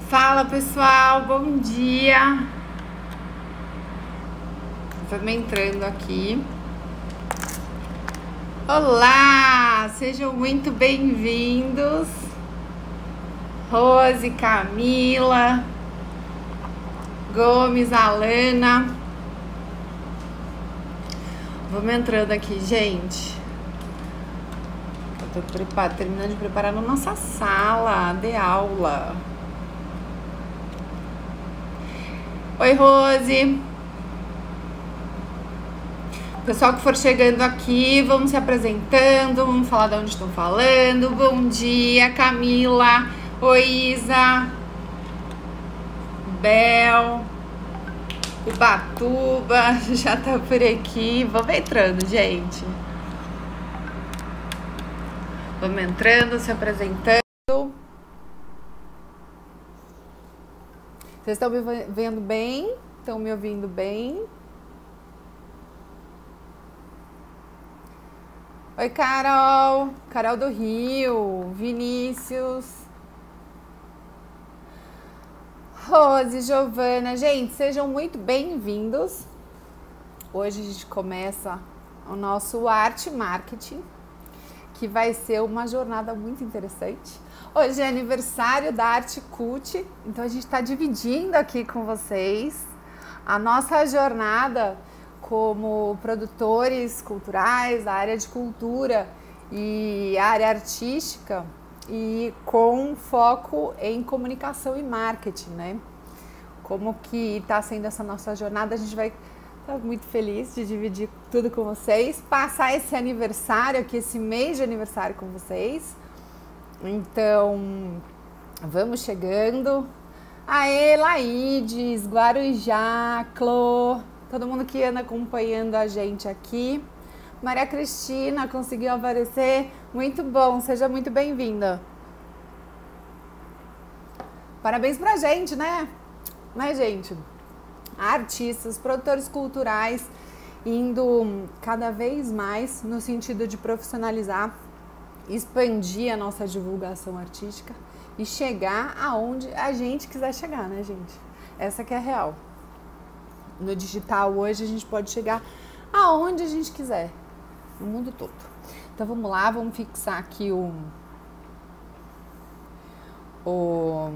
Fala pessoal, bom dia. Vamos entrando aqui. Olá, sejam muito bem-vindos. Rose, Camila, Gomes, Alana. Vamos entrando aqui, gente. Eu tô terminando de preparar a nossa sala de aula. Oi, Rose. Pessoal que for chegando aqui, vamos se apresentando, vamos falar de onde estão falando. Bom dia, Camila. Oi, Isa. Bel. Ubatuba já tá por aqui. Vamos entrando, gente. Vamos entrando, se apresentando. Vocês estão me vendo bem? Estão me ouvindo bem? Oi, Carol. Carol do Rio. Vinícius. Rose, Giovana. Gente, sejam muito bem-vindos. Hoje a gente começa o nosso Arte Marketing, que vai ser uma jornada muito interessante. Hoje é aniversário da Arte Cult, então a gente está dividindo aqui com vocês a nossa jornada como produtores culturais, da área de cultura e área artística, e com foco em comunicação e marketing, né? Como que está sendo essa nossa jornada, a gente vai estar muito feliz de dividir tudo com vocês, passar esse aniversário aqui, esse mês de aniversário com vocês. Então, vamos chegando. Aê, Laides, Guarujá, Clô, todo mundo que anda acompanhando a gente aqui. Maria Cristina conseguiu aparecer, muito bom, seja muito bem-vinda. Parabéns pra gente, né? Né, gente? Artistas, produtores culturais, indo cada vez mais no sentido de profissionalizar, expandir a nossa divulgação artística e chegar aonde a gente quiser chegar, né, gente? Essa que é a real. No digital hoje a gente pode chegar aonde a gente quiser, no mundo todo. Então vamos lá, vamos fixar aqui o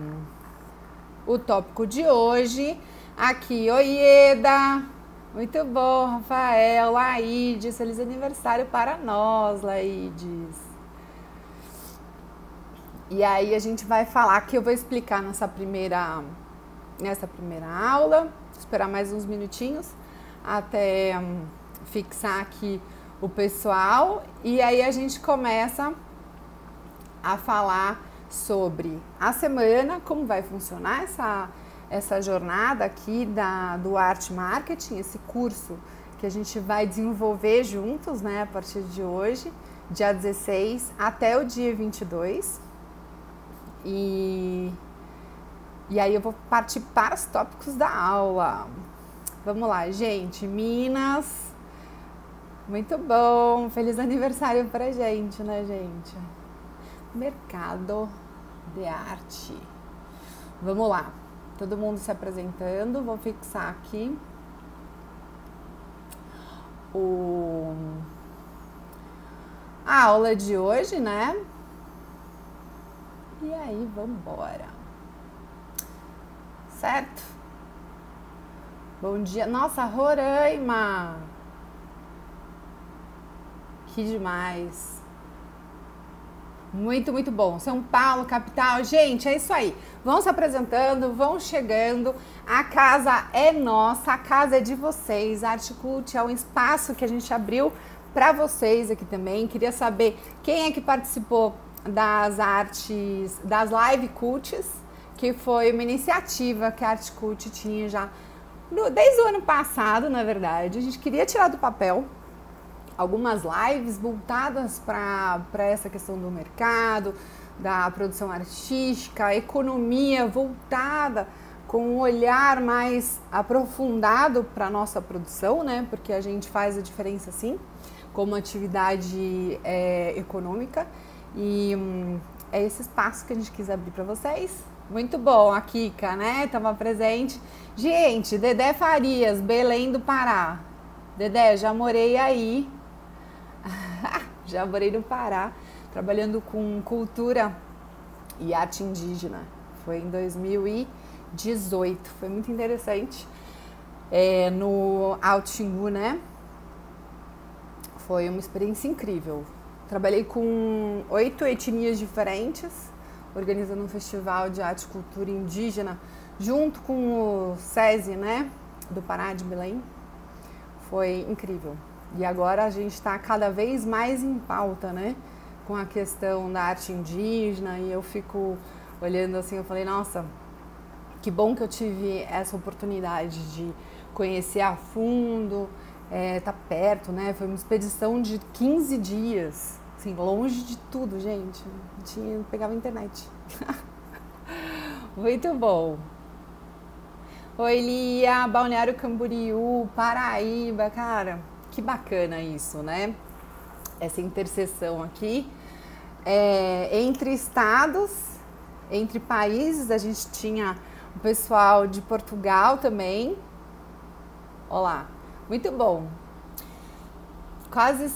tópico de hoje. Aqui, Oieda, muito bom, Rafael, Laides, feliz aniversário para nós, Laides. E aí a gente vai falar, que eu vou explicar nessa primeira aula, vou esperar mais uns minutinhos até fixar aqui o pessoal, e aí a gente começa a falar sobre a semana, como vai funcionar essa jornada aqui do Arte Marketing, esse curso que a gente vai desenvolver juntos, né, a partir de hoje, dia 16 até o dia 22. E aí eu vou partir para os tópicos da aula. Vamos lá, gente. Minas, muito bom. Feliz aniversário pra gente, né, gente? Mercado de arte. Vamos lá. Todo mundo se apresentando. Vou fixar aqui a aula de hoje, né? E aí, vamos embora. Certo? Bom dia. Nossa, Roraima. Que demais. Muito, muito bom. São Paulo, capital. Gente, é isso aí. Vão se apresentando, vão chegando. A casa é nossa, a casa é de vocês. A Arte Cult é um espaço que a gente abriu para vocês aqui também. Queria saber quem é que participou das Live Cults, que foi uma iniciativa que a Arte Cult tinha já desde o ano passado, na verdade. A gente queria tirar do papel algumas lives voltadas para essa questão do mercado, da produção artística, a economia voltada com um olhar mais aprofundado para a nossa produção, né? Porque a gente faz a diferença, sim, como atividade econômica. E é esse espaço que a gente quis abrir para vocês. Muito bom, a Kika, né? Tava presente. Gente, Dedé Farias, Belém do Pará. Dedé, já morei aí. Já morei no Pará, trabalhando com cultura e arte indígena. Foi em 2018, foi muito interessante. No Alto Xingu, né? Foi uma experiência incrível. Trabalhei com 8 etnias diferentes, organizando um festival de arte e cultura indígena, junto com o SESI, né? Do Pará, de Belém. Foi incrível. E agora a gente está cada vez mais em pauta, né? Com a questão da arte indígena, e eu fico olhando assim, eu falei, nossa, que bom que eu tive essa oportunidade de conhecer a fundo, tá perto, né? Foi uma expedição de 15 dias, assim, longe de tudo, gente. Pegava internet. Muito bom. Oi, Lia, Balneário Camboriú, Paraíba, cara, que bacana isso, né? Essa interseção aqui entre estados, entre países. A gente tinha o pessoal de Portugal também. Olá, muito bom. Quase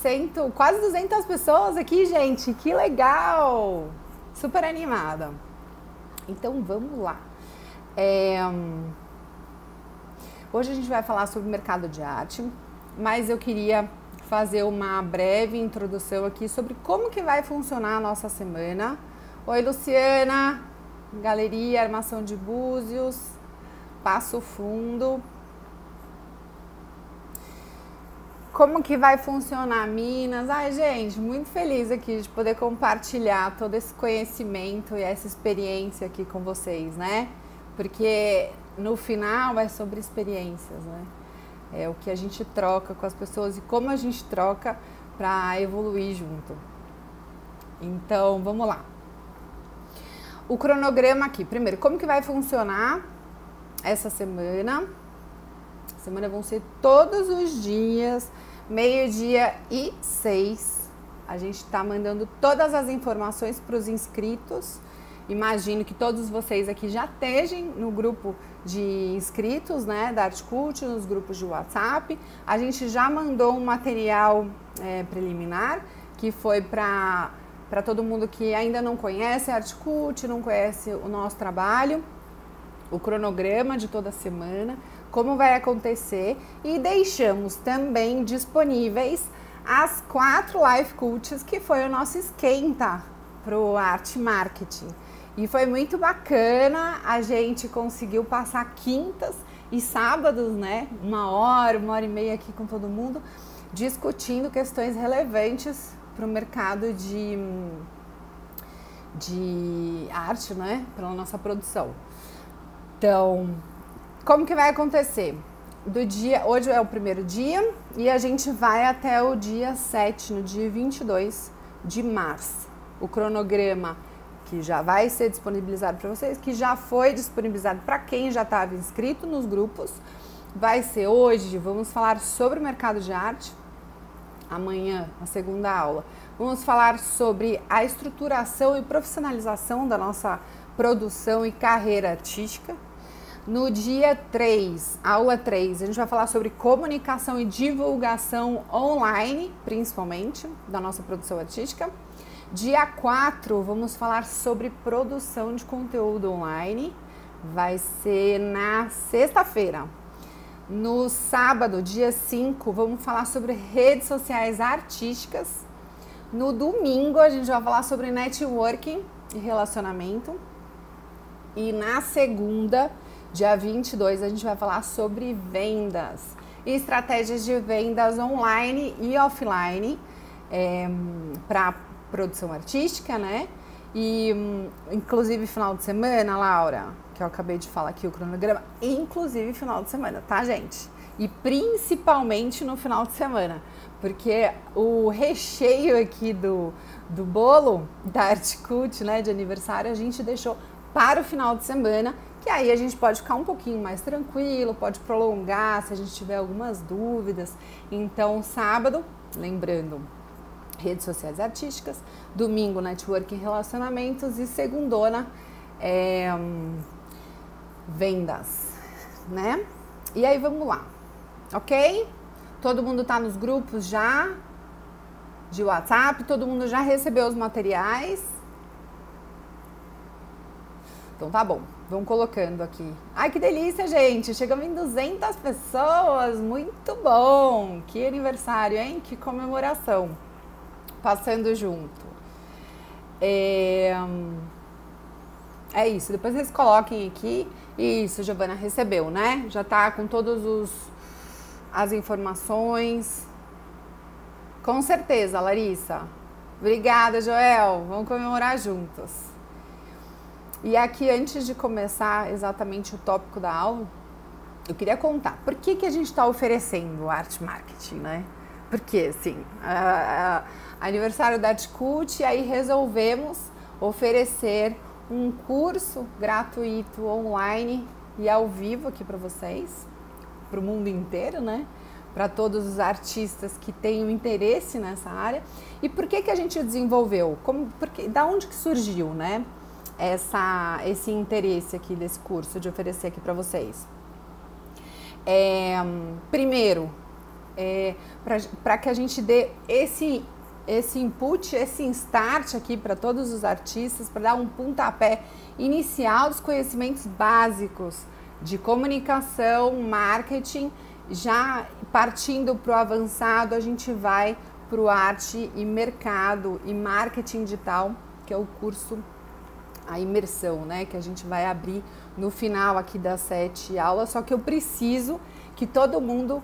200 pessoas aqui, gente, que legal! Super animada. Então vamos lá. Hoje a gente vai falar sobre o mercado de arte, mas eu queria fazer uma breve introdução aqui sobre como que vai funcionar a nossa semana. Oi, Luciana, Galeria Armação de Búzios, Passo Fundo. Como que vai funcionar Minas? Ai, gente, muito feliz aqui de poder compartilhar todo esse conhecimento e essa experiência aqui com vocês, né? Porque no final é sobre experiências, né? É o que a gente troca com as pessoas e como a gente troca para evoluir junto. Então, vamos lá. O cronograma aqui. Primeiro, como que vai funcionar essa semana? Semana vão ser todos os dias, 12h06. A gente está mandando todas as informações para os inscritos. Imagino que todos vocês aqui já estejam no grupo de inscritos, né, da Artcult, nos grupos de WhatsApp. A gente já mandou um material preliminar, que foi para todo mundo que ainda não conhece a Artcult, não conhece o nosso trabalho, o cronograma de toda semana, como vai acontecer, e deixamos também disponíveis as 4 Life Cults, que foi o nosso esquenta para o Arte Marketing. E foi muito bacana, a gente conseguiu passar quintas e sábados, né? 1h, 1h30 aqui com todo mundo, discutindo questões relevantes para o mercado de arte, né? Pela nossa produção. Então, como que vai acontecer? Hoje é o primeiro dia e a gente vai até o dia 7, no dia 22 de março. O cronograma que já vai ser disponibilizado para vocês, que já foi disponibilizado para quem já estava inscrito nos grupos. Vai ser hoje, vamos falar sobre o mercado de arte. Amanhã, na segunda aula, vamos falar sobre a estruturação e profissionalização da nossa produção e carreira artística. No dia 3, aula 3, a gente vai falar sobre comunicação e divulgação online, principalmente, da nossa produção artística. Dia 4, vamos falar sobre produção de conteúdo online, vai ser na sexta-feira. No sábado, dia 5, vamos falar sobre redes sociais artísticas. No domingo, a gente vai falar sobre networking e relacionamento. E na segunda, dia 22, a gente vai falar sobre vendas e estratégias de vendas online e offline para produção artística, né? E inclusive final de semana, Laura, que eu acabei de falar aqui o cronograma, inclusive final de semana, tá, gente? E principalmente no final de semana, porque o recheio aqui do bolo da Artcult, né, de aniversário, a gente deixou para o final de semana, que aí a gente pode ficar um pouquinho mais tranquilo, pode prolongar se a gente tiver algumas dúvidas. Então, sábado, lembrando, redes sociais artísticas, domingo, networking e relacionamentos, e segundona, vendas, né? E aí, vamos lá, ok? Todo mundo tá nos grupos já de WhatsApp, todo mundo já recebeu os materiais? Então tá bom, vamos colocando aqui. Ai, que delícia, gente! Chegamos em 200 pessoas, muito bom! Que aniversário, hein? Que comemoração! Passando junto. É isso, depois vocês coloquem aqui. Isso, Giovana recebeu, né? Já tá com todas as informações. Com certeza, Larissa. Obrigada, Joel. Vamos comemorar juntos. E aqui, antes de começar exatamente o tópico da aula, eu queria contar por que a gente está oferecendo o Arte Marketing, né? Porque, assim, aniversário da Artcult, e aí resolvemos oferecer um curso gratuito online e ao vivo aqui para vocês, para o mundo inteiro, né? Para todos os artistas que tenham interesse nessa área. E por que a gente desenvolveu? Da onde que surgiu, né? Esse interesse aqui desse curso, de oferecer aqui para vocês. Primeiro, para que a gente dê esse input, esse start aqui para todos os artistas, para dar um pontapé inicial dos conhecimentos básicos de comunicação, marketing. Já partindo para o avançado, a gente vai para o arte e mercado e marketing digital, que é o curso, a imersão, né, que a gente vai abrir no final aqui das 7 aulas. Só que eu preciso que todo mundo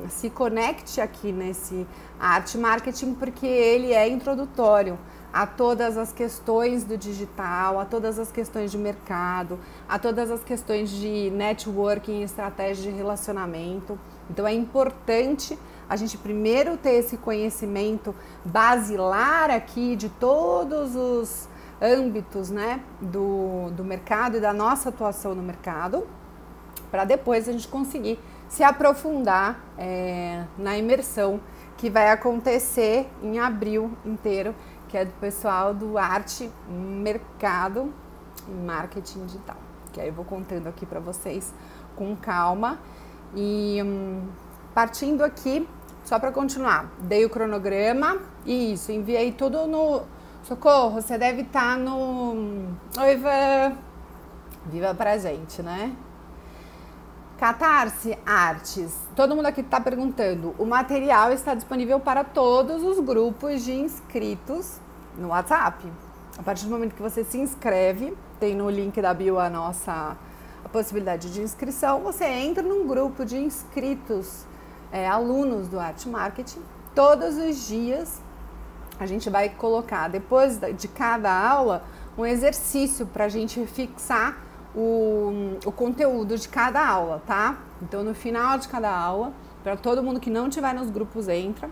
se conecte aqui nesse arte marketing, porque ele é introdutório a todas as questões do digital, a todas as questões de mercado, a todas as questões de networking, estratégia de relacionamento. Então é importante a gente primeiro ter esse conhecimento basilar aqui de todos os âmbitos, né, do mercado e da nossa atuação no mercado, para depois a gente conseguir se aprofundar na imersão que vai acontecer em abril inteiro, que é do pessoal do arte, mercado e marketing digital. Que aí eu vou contando aqui para vocês com calma. E partindo aqui, só para continuar, dei o cronograma e isso, enviei tudo no... Socorro, você deve estar no... Oi, Ivan! Viva pra gente, né? Catarse Artes. Todo mundo aqui está perguntando. O material está disponível para todos os grupos de inscritos no WhatsApp. A partir do momento que você se inscreve, tem no link da bio a possibilidade de inscrição. Você entra num grupo de inscritos, alunos do Arte Marketing. Todos os dias a gente vai colocar, depois de cada aula, um exercício para a gente fixar o conteúdo de cada aula, tá? Então, no final de cada aula, para todo mundo que não estiver nos grupos, entra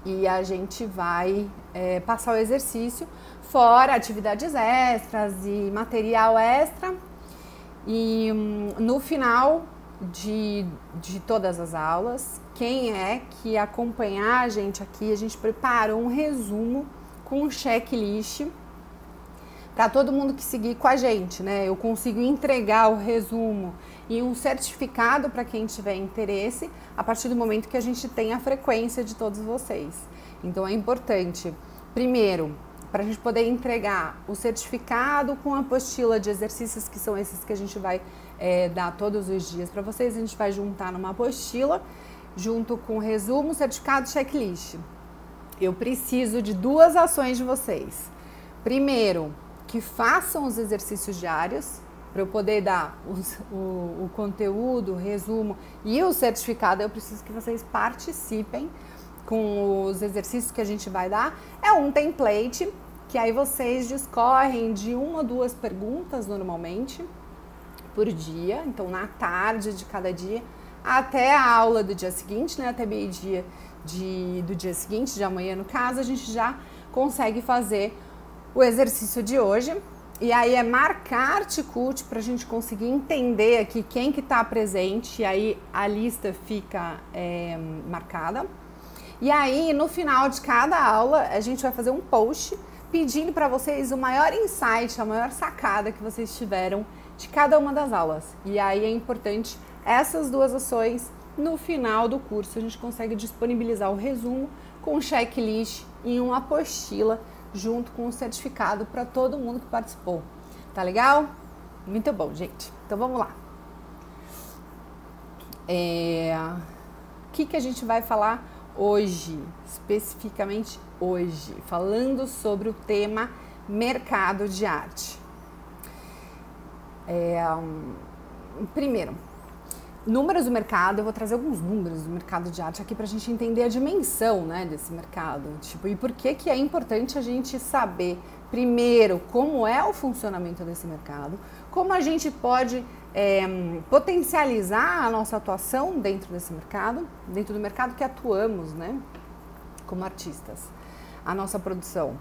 e a gente vai passar o exercício, fora atividades extras e material extra. E no final de todas as aulas, quem é que acompanhar a gente aqui, a gente preparou um resumo com um checklist para todo mundo que seguir com a gente, né? Eu consigo entregar o resumo e um certificado para quem tiver interesse a partir do momento que a gente tem a frequência de todos vocês. Então é importante, primeiro, para a gente poder entregar o certificado com a apostila de exercícios, que são esses que a gente vai dar todos os dias para vocês. A gente vai juntar numa apostila, junto com o resumo, certificado e checklist. Eu preciso de 2 ações de vocês. Primeiro, que façam os exercícios diários, para eu poder dar o conteúdo, o resumo e o certificado. Eu preciso que vocês participem com os exercícios que a gente vai dar. É um template que aí vocês discorrem de 1 ou 2 perguntas normalmente por dia. Então, na tarde de cada dia, até a aula do dia seguinte, né? Até meio-dia do dia seguinte, de amanhã no caso, a gente já consegue fazer o exercício de hoje. E aí é marcar Artcult para a gente conseguir entender aqui quem que está presente, e aí a lista fica marcada. E aí, no final de cada aula, a gente vai fazer um post pedindo para vocês o maior insight, a maior sacada que vocês tiveram de cada uma das aulas. E aí é importante essas duas ações. No final do curso, a gente consegue disponibilizar o resumo com um checklist e uma apostila junto com o certificado para todo mundo que participou. Tá legal? Muito bom, gente. Então vamos lá. O que a gente vai falar hoje, especificamente hoje, falando sobre o tema mercado de arte. Primeiro, números do mercado. Eu vou trazer alguns números do mercado de arte aqui para a gente entender a dimensão, né, desse mercado, tipo, e por que é importante a gente saber primeiro como é o funcionamento desse mercado, como a gente pode potencializar a nossa atuação dentro desse mercado, dentro do mercado que atuamos, né, como artistas, a nossa produção.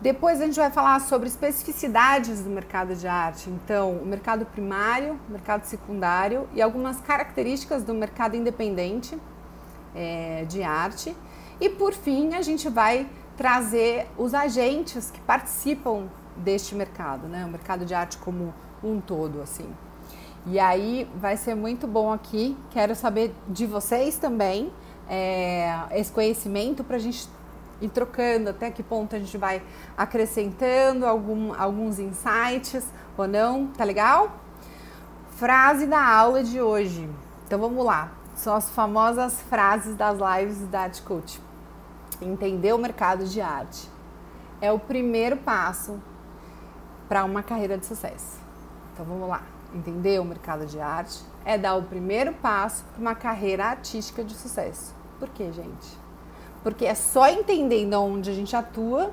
Depois a gente vai falar sobre especificidades do mercado de arte, então o mercado primário, o mercado secundário e algumas características do mercado independente de arte. E por fim a gente vai trazer os agentes que participam deste mercado, né? O mercado de arte como um todo, assim. E aí vai ser muito bom aqui, quero saber de vocês também esse conhecimento para a gente ir trocando até que ponto a gente vai acrescentando alguns insights ou não, tá legal? Frase da aula de hoje. Então vamos lá, são as famosas frases das lives da Art Coach. Entender o mercado de arte é o primeiro passo para uma carreira de sucesso. Então vamos lá, entender o mercado de arte é dar o primeiro passo para uma carreira artística de sucesso. Por quê, gente? Porque é só entendendo onde a gente atua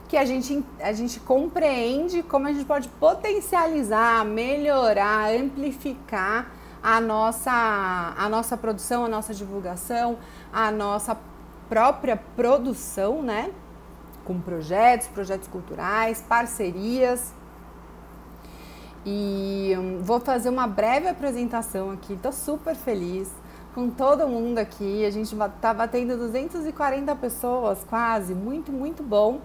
que a gente compreende como a gente pode potencializar, melhorar, amplificar a nossa produção, a nossa divulgação, a nossa própria produção, né? Com projetos culturais, parcerias. E vou fazer uma breve apresentação aqui, tô super feliz com todo mundo aqui, a gente tá batendo 240 pessoas quase, muito, muito bom.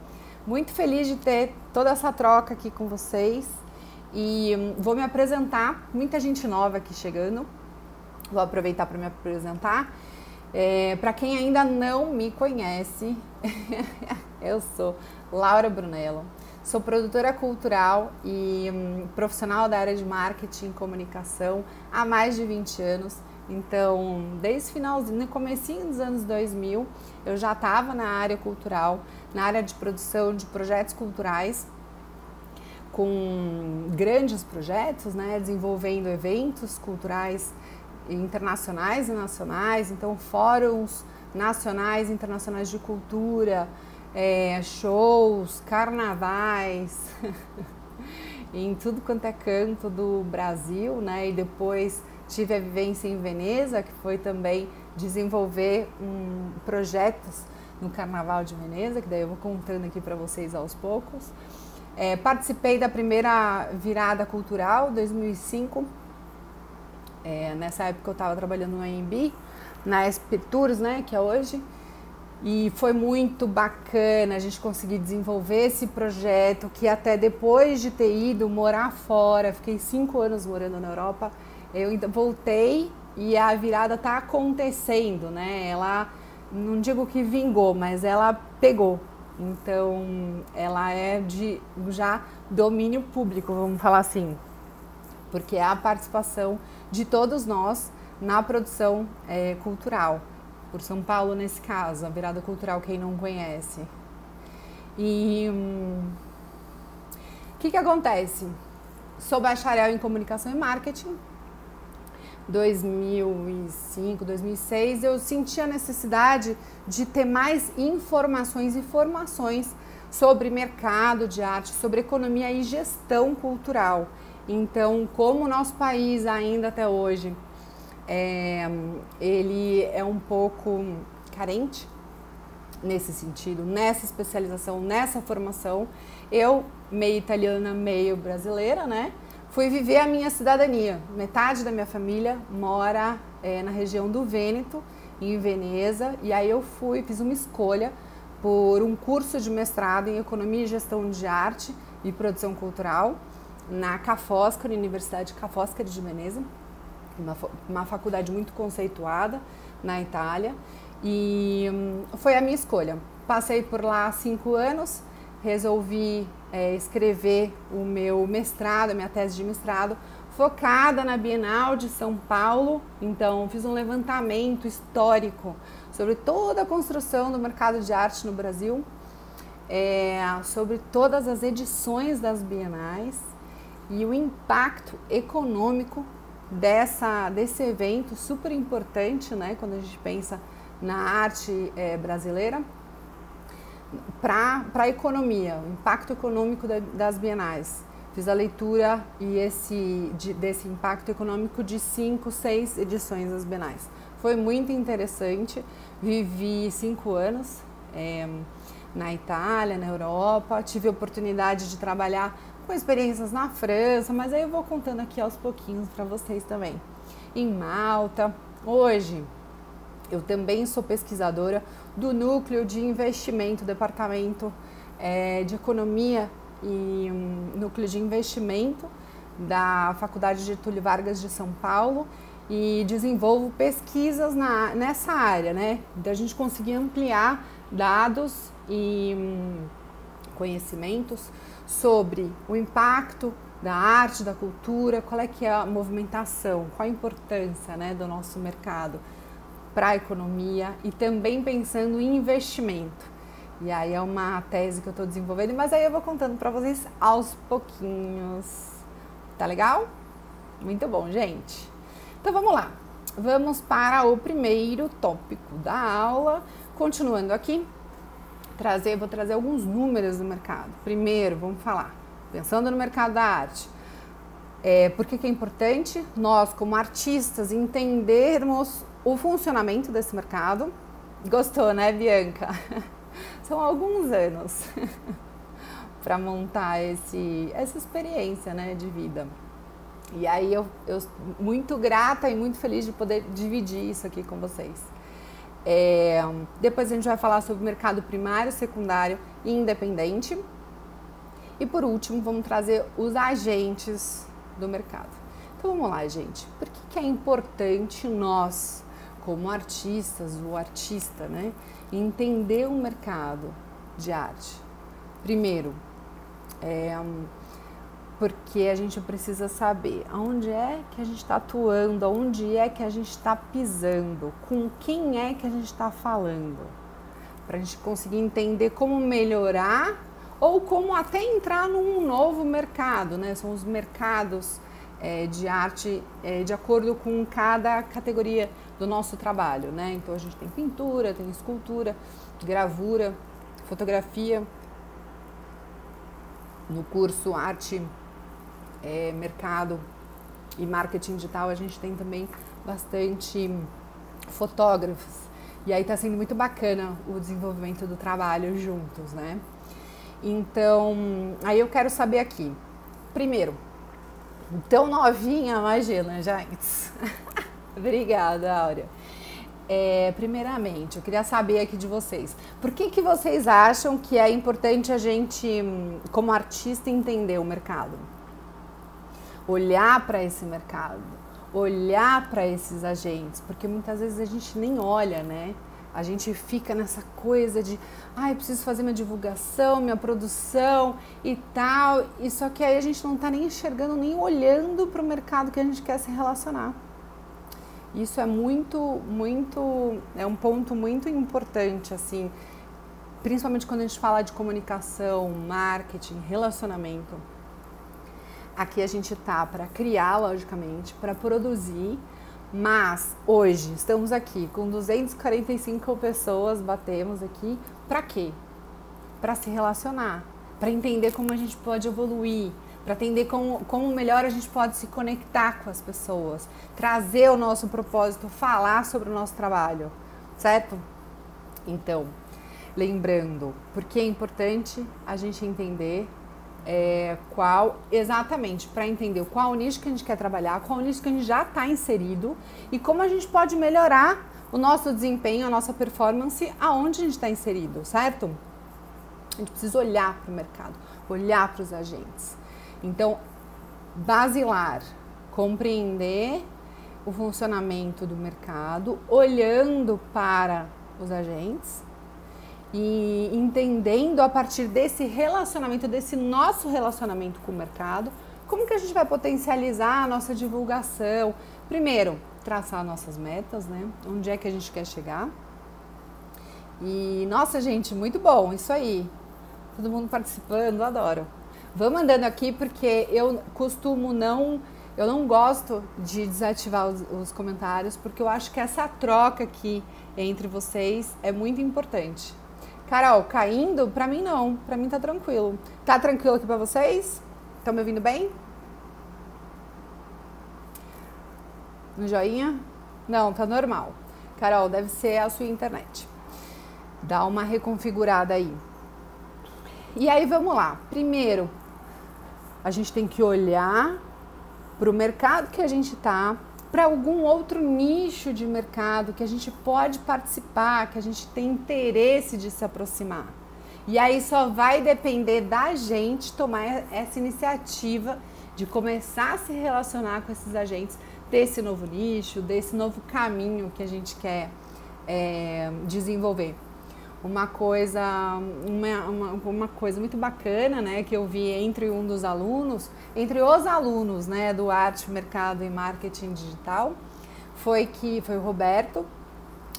Muito feliz de ter toda essa troca aqui com vocês e vou me apresentar, muita gente nova aqui chegando, vou aproveitar para me apresentar. Para quem ainda não me conhece, eu sou Laura Brunello, sou produtora cultural e profissional da área de marketing e comunicação há mais de 20 anos. Então, desde o finalzinho, no comecinho dos anos 2000, eu já estava na área cultural, na área de produção de projetos culturais, com grandes projetos, né, desenvolvendo eventos culturais internacionais e nacionais, então fóruns nacionais e internacionais de cultura, shows, carnavais, em tudo quanto é canto do Brasil, né, e depois tive a vivência em Veneza, que foi também desenvolver projetos no Carnaval de Veneza, que daí eu vou contando aqui para vocês aos poucos. Participei da primeira virada cultural, 2005. Nessa época eu estava trabalhando no AMB, na SP Tours, né, que é hoje. E foi muito bacana a gente conseguir desenvolver esse projeto, que até depois de ter ido morar fora, fiquei 5 anos morando na Europa, eu ainda voltei e a virada está acontecendo, né? Ela, não digo que vingou, mas ela pegou. Então, ela é de já domínio público, vamos falar assim. Porque é a participação de todos nós na produção cultural. Por São Paulo, nesse caso, a virada cultural, quem não conhece. E o que acontece? Sou bacharel em comunicação e marketing. 2005, 2006, eu senti a necessidade de ter mais informações e formações sobre mercado de arte, sobre economia e gestão cultural. Então, como o nosso país ainda até hoje, ele é um pouco carente nesse sentido, nessa especialização, nessa formação, eu, meio italiana, meio brasileira, né? Fui viver a minha cidadania. Metade da minha família mora na região do Vêneto, em Veneza, e aí eu fiz uma escolha por um curso de mestrado em Economia e Gestão de Arte e Produção Cultural na Ca' Foscari, Universidade Ca' Foscari de Veneza, uma faculdade muito conceituada na Itália, e foi a minha escolha. Passei por lá 5 anos, resolvi escrever o meu mestrado, a minha tese de mestrado, focada na Bienal de São Paulo. Então fiz um levantamento histórico sobre toda a construção do mercado de arte no Brasil, sobre todas as edições das bienais e o impacto econômico desse evento super importante, né, quando a gente pensa na arte brasileira, para a economia, o impacto econômico das bienais. Fiz a leitura desse impacto econômico de 5, 6 edições das bienais. Foi muito interessante, vivi 5 anos na Itália, na Europa, tive a oportunidade de trabalhar com experiências na França, mas aí eu vou contando aqui aos pouquinhos para vocês também. Em Malta, hoje eu também sou pesquisadora do Núcleo de Investimento, Departamento de Economia e Núcleo de Investimento da Faculdade Getúlio Vargas de São Paulo, e desenvolvo pesquisas nessa área, né? Então a gente conseguir ampliar dados e conhecimentos sobre o impacto da arte, da cultura, qual é que é a movimentação, qual a importância, né, do nosso mercado para a economia, e também pensando em investimento. E aí é uma tese que eu estou desenvolvendo, mas aí eu vou contando para vocês aos pouquinhos. Tá legal? Muito bom, gente. Então vamos lá. Vamos para o primeiro tópico da aula. Continuando aqui, vou trazer alguns números do mercado. Primeiro, vamos falar, pensando no mercado da arte. Por que é importante nós, como artistas, entendermos o funcionamento desse mercado? Gostou, né, Bianca? São alguns anos para montar essa experiência, né, de vida. E aí eu muito grata e muito feliz de poder dividir isso aqui com vocês. Depois a gente vai falar sobre o mercado primário, secundário e independente. E por último, vamos trazer os agentes do mercado. Então vamos lá, gente. Por que é importante nós, como artistas, o artista, né, entender o mercado de arte? Primeiro, porque a gente precisa saber aonde é que a gente está atuando, aonde é que a gente está pisando, com quem é que a gente está falando, para a gente conseguir entender como melhorar ou como até entrar num novo mercado, né? São os mercados de arte de acordo com cada categoria do nosso trabalho, né? Então a gente tem pintura, tem escultura, gravura, fotografia. No curso Arte, Mercado e Marketing Digital a gente tem também bastante fotógrafos. E aí tá sendo muito bacana o desenvolvimento do trabalho juntos, né? Então, aí eu quero saber aqui, primeiro, tão novinha, imagina, gente. Obrigada, Áurea. Primeiramente, eu queria saber aqui de vocês, por que vocês acham que é importante a gente, como artista, entender o mercado? Olhar para esse mercado, olhar para esses agentes, porque muitas vezes a gente nem olha, né? A gente fica nessa coisa de, eu preciso fazer minha divulgação, minha produção e tal, e só que aí a gente não está nem enxergando, nem olhando para o mercado que a gente quer se relacionar. Isso é é um ponto muito importante, assim, principalmente quando a gente fala de comunicação, marketing, relacionamento. Aqui a gente tá para criar, logicamente, para produzir, mas hoje estamos aqui com 245 pessoas, batemos aqui, para quê? Para se relacionar, para entender como a gente pode evoluir, para entender como melhor a gente pode se conectar com as pessoas, trazer o nosso propósito, falar sobre o nosso trabalho, certo? Então, lembrando, porque é importante a gente entender exatamente, para entender qual nicho que a gente quer trabalhar, qual nicho que a gente já está inserido e como a gente pode melhorar o nosso desempenho, a nossa performance, aonde a gente está inserido, certo? A gente precisa olhar para o mercado, olhar para os agentes. Então, basilar, compreender o funcionamento do mercado, olhando para os agentes e entendendo a partir desse relacionamento, desse nosso relacionamento com o mercado, como que a gente vai potencializar a nossa divulgação. Primeiro, traçar nossas metas, né? Onde é que a gente quer chegar. E, nossa, gente, muito bom, isso aí. Todo mundo participando, adoro. Vamos andando aqui porque eu não gosto de desativar os comentários, porque eu acho que essa troca aqui entre vocês é muito importante. Carol, caindo? Pra mim não, pra mim tá tranquilo. Tá tranquilo aqui pra vocês? Estão me ouvindo bem? No joinha? Não, tá normal. Carol, deve ser a sua internet. Dá uma reconfigurada aí. E aí, vamos lá. Primeiro, a gente tem que olhar para o mercado que a gente tá, para algum outro nicho de mercado que a gente pode participar, que a gente tem interesse de se aproximar. E aí só vai depender da gente tomar essa iniciativa de começar a se relacionar com esses agentes desse novo nicho, desse novo caminho que a gente quer desenvolver. Uma coisa muito bacana, né, que eu vi entre os alunos, né, do Arte, Mercado e Marketing Digital, foi o Roberto.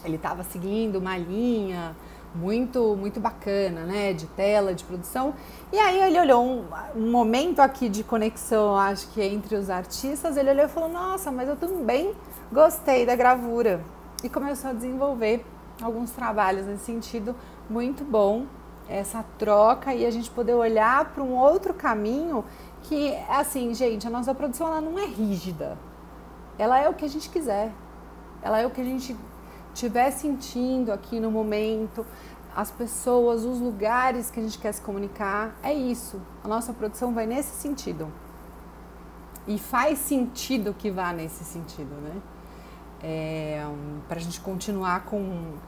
Ele estava seguindo uma linha muito bacana, né, de tela, de produção, e aí ele olhou um momento aqui de conexão, acho que entre os artistas, ele olhou e falou, nossa, mas eu também gostei da gravura, e começou a desenvolver alguns trabalhos nesse sentido. Muito bom essa troca e a gente poder olhar para um outro caminho que, assim, gente, a nossa produção ela não é rígida, ela é o que a gente quiser, ela é o que a gente estiver sentindo aqui no momento, as pessoas, os lugares que a gente quer se comunicar, é isso, a nossa produção vai nesse sentido e faz sentido que vá nesse sentido, né? Para a gente continuar com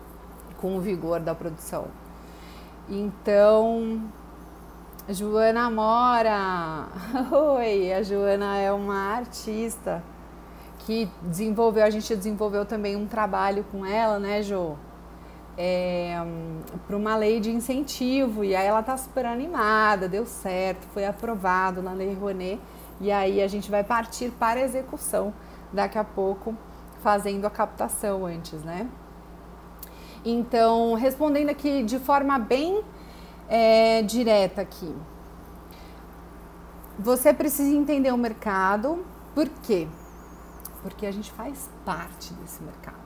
o vigor da produção. Então, Joana Mora, oi, a Joana é uma artista que a gente desenvolveu também um trabalho com ela, né, Jo? Para uma lei de incentivo, e aí ela tá super animada, deu certo, foi aprovado na Lei Rouanet, e aí a gente vai partir para a execução daqui a pouco, fazendo a captação antes, né? Então, respondendo aqui de forma bem direta aqui, você precisa entender o mercado. Por quê? Porque a gente faz parte desse mercado.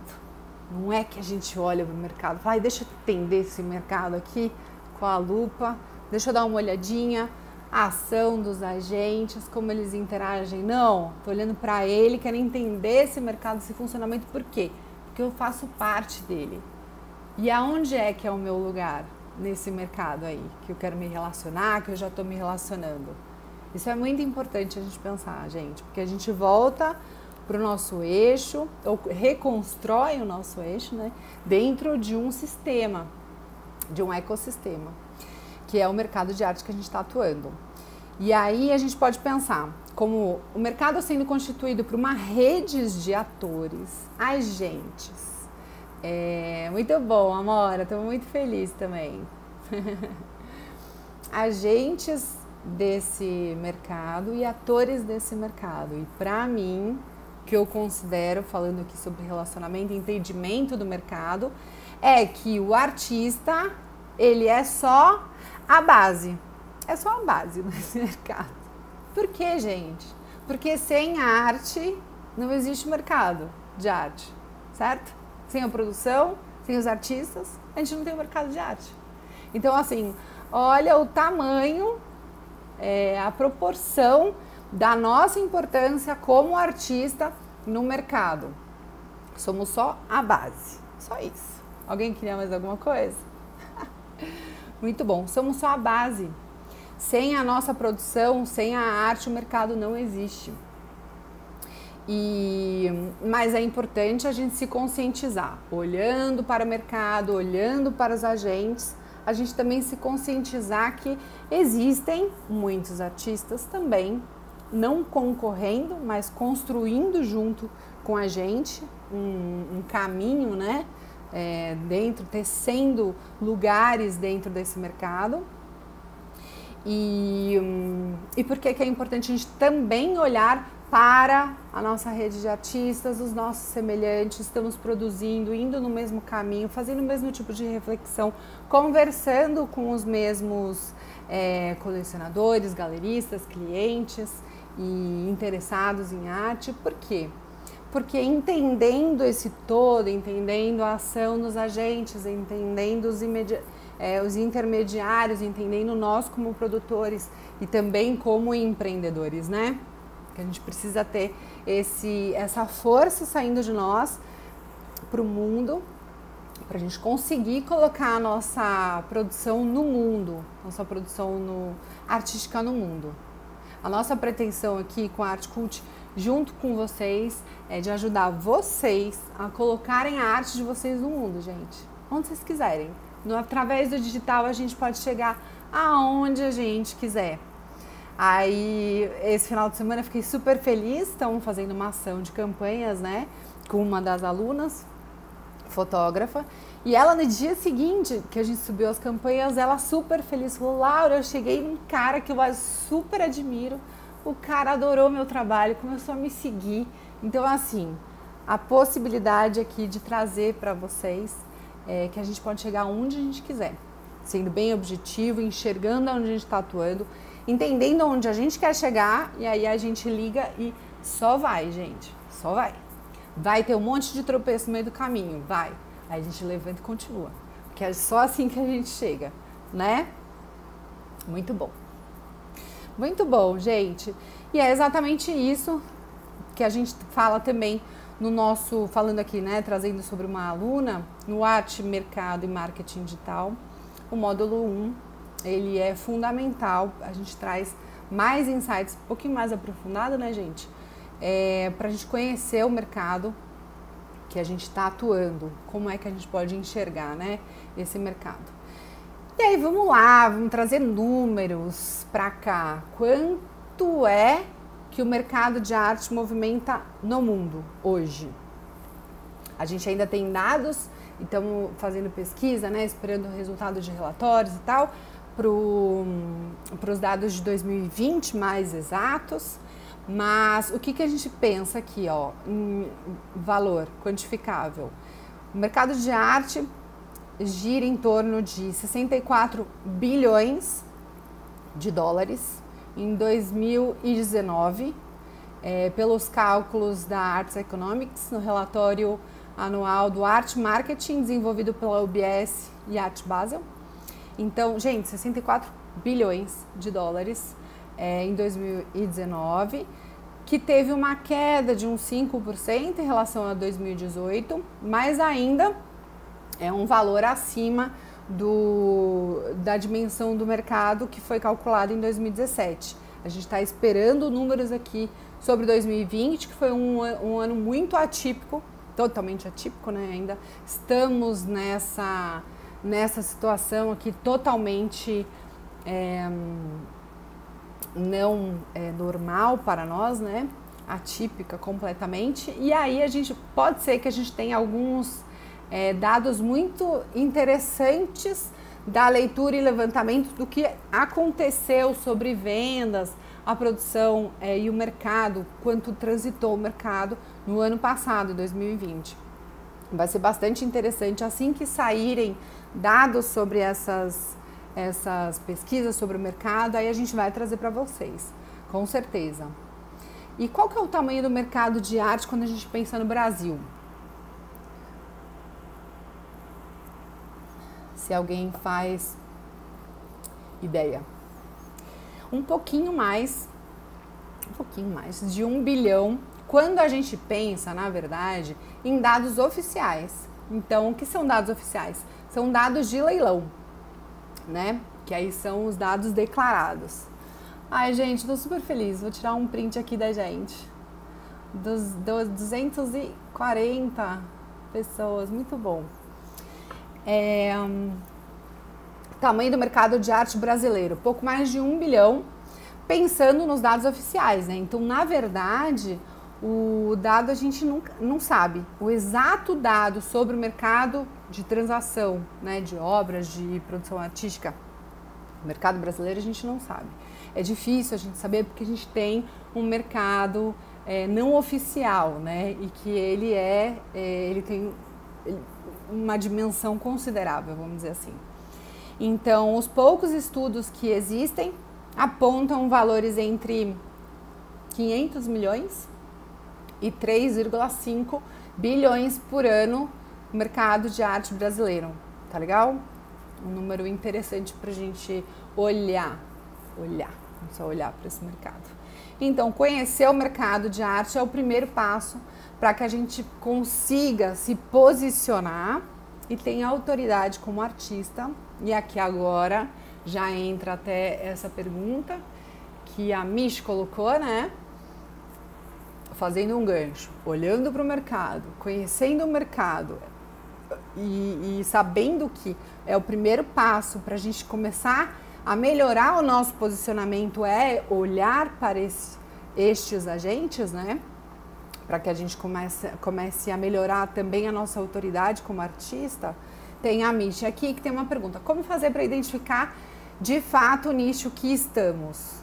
Não é que a gente olha para o mercado e fala, deixa eu entender esse mercado aqui com a lupa, deixa eu dar uma olhadinha, a ação dos agentes, como eles interagem. Não, estou olhando para ele, quero entender esse mercado, esse funcionamento. Por quê? Porque eu faço parte dele. E aonde é que é o meu lugar nesse mercado aí, que eu quero me relacionar, que eu já estou me relacionando? Isso é muito importante a gente pensar, gente, porque a gente volta para o nosso eixo, ou reconstrói o nosso eixo, né, dentro de um sistema, de um ecossistema, que é o mercado de arte que a gente está atuando. E aí a gente pode pensar como o mercado sendo constituído por uma rede de atores, agentes. Muito bom, Amora, estou muito feliz também. Agentes desse mercado e atores desse mercado. E para mim, o que eu considero, falando aqui sobre relacionamento e entendimento do mercado, é que o artista, ele é só a base. É só a base desse mercado. Por quê, gente? Porque sem a arte não existe mercado de arte, certo? Sem a produção, sem os artistas, a gente não tem um mercado de arte. Então, assim, olha o tamanho, a proporção da nossa importância como artista no mercado. Somos só a base, só isso. Alguém queria mais alguma coisa? Muito bom, somos só a base. Sem a nossa produção, sem a arte, o mercado não existe. Mas é importante a gente se conscientizar, olhando para o mercado, olhando para os agentes, a gente também se conscientizar que existem muitos artistas também não concorrendo, mas construindo junto com a gente um caminho, né? Tecendo lugares dentro desse mercado. E por que é importante a gente também olhar para a nossa rede de artistas, os nossos semelhantes, estamos produzindo, indo no mesmo caminho, fazendo o mesmo tipo de reflexão, conversando com os mesmos colecionadores, galeristas, clientes e interessados em arte. Por quê? Porque entendendo esse todo, entendendo a ação dos agentes, entendendo os intermediários, entendendo nós como produtores e também como empreendedores, né? Que a gente precisa ter essa força saindo de nós para o mundo, para a gente conseguir colocar a nossa produção no mundo, nossa produção artística no mundo. A nossa pretensão aqui com a Arte Cult, junto com vocês, é de ajudar vocês a colocarem a arte de vocês no mundo, gente. Onde vocês quiserem. Através do digital a gente pode chegar aonde a gente quiser. Aí, esse final de semana eu fiquei super feliz, estamos fazendo uma ação de campanhas, né, com uma das alunas, fotógrafa, e ela no dia seguinte que a gente subiu as campanhas, ela super feliz, falou: Laura, eu cheguei num cara que eu super admiro, o cara adorou meu trabalho, começou a me seguir. Então, assim, a possibilidade aqui de trazer para vocês que a gente pode chegar onde a gente quiser, sendo bem objetivo, enxergando onde a gente está atuando, entendendo onde a gente quer chegar, e aí a gente liga e só vai, gente, só vai. Vai ter um monte de tropeço no meio do caminho, vai. Aí a gente levanta e continua, porque é só assim que a gente chega, né? Muito bom. Muito bom, gente. E é exatamente isso que a gente fala também no nosso, falando aqui, né, trazendo sobre uma aluna, no Arte, Mercado e Marketing Digital, o módulo 1, ele é fundamental, a gente traz mais insights, um pouquinho mais aprofundado, né, gente, para a gente conhecer o mercado que a gente está atuando, como é que a gente pode enxergar, né, esse mercado. E aí, vamos lá, vamos trazer números para cá. Quanto é que o mercado de arte movimenta no mundo hoje? A gente ainda tem dados, estamos fazendo pesquisa, né, esperando o resultado de relatórios e tal, para os dados de 2020 mais exatos, mas o que a gente pensa aqui, ó, em valor quantificável? O mercado de arte gira em torno de 64 bilhões de dólares em 2019, pelos cálculos da Arts Economics, no relatório anual do Art Marketing, desenvolvido pela UBS e Art Basel. Então, gente, 64 bilhões de dólares em 2019, que teve uma queda de uns 5% em relação a 2018, mas ainda é um valor acima da dimensão do mercado que foi calculado em 2017. A gente está esperando números aqui sobre 2020, que foi um ano muito atípico, totalmente atípico, né? Ainda estamos nessa situação aqui totalmente não normal para nós, né? Atípica completamente. E aí pode ser que a gente tenha alguns dados muito interessantes da leitura e levantamento do que aconteceu sobre vendas, a produção e o mercado, quanto transitou o mercado no ano passado, 2020. Vai ser bastante interessante assim que saírem dados sobre essas pesquisas sobre o mercado, aí a gente vai trazer para vocês, com certeza. E qual que é o tamanho do mercado de arte quando a gente pensa no Brasil? Se alguém faz ideia. Um pouquinho mais de 1 bilhão, quando a gente pensa, na verdade, em dados oficiais. Então, o que são dados oficiais? São dados de leilão, né? Que aí são os dados declarados. Ai, gente, tô super feliz. Vou tirar um print aqui da gente. dos 240 pessoas, muito bom. Tamanho do mercado de arte brasileiro, pouco mais de 1 bilhão, pensando nos dados oficiais, né? Então, na verdade, o dado a gente não sabe. O exato dado sobre o mercado de transação, né, de obras, de produção artística, o mercado brasileiro a gente não sabe. É difícil a gente saber porque a gente tem um mercado não oficial, né? E que ele tem uma dimensão considerável, vamos dizer assim. Então, os poucos estudos que existem apontam valores entre 500 milhões e 3,5 bilhões por ano no mercado de arte brasileiro. Tá legal? Um número interessante para a gente olhar, não só olhar para esse mercado. Então, conhecer o mercado de arte é o primeiro passo para que a gente consiga se posicionar e tenha autoridade como artista. E aqui agora já entra até essa pergunta que a Mish colocou, né? Fazendo um gancho, olhando para o mercado, conhecendo o mercado e sabendo que é o primeiro passo para a gente começar a melhorar o nosso posicionamento, é olhar para estes agentes, né? Para que a gente comece a melhorar também a nossa autoridade como artista. Tem a Mish aqui que tem uma pergunta: como fazer para identificar de fato o nicho que estamos?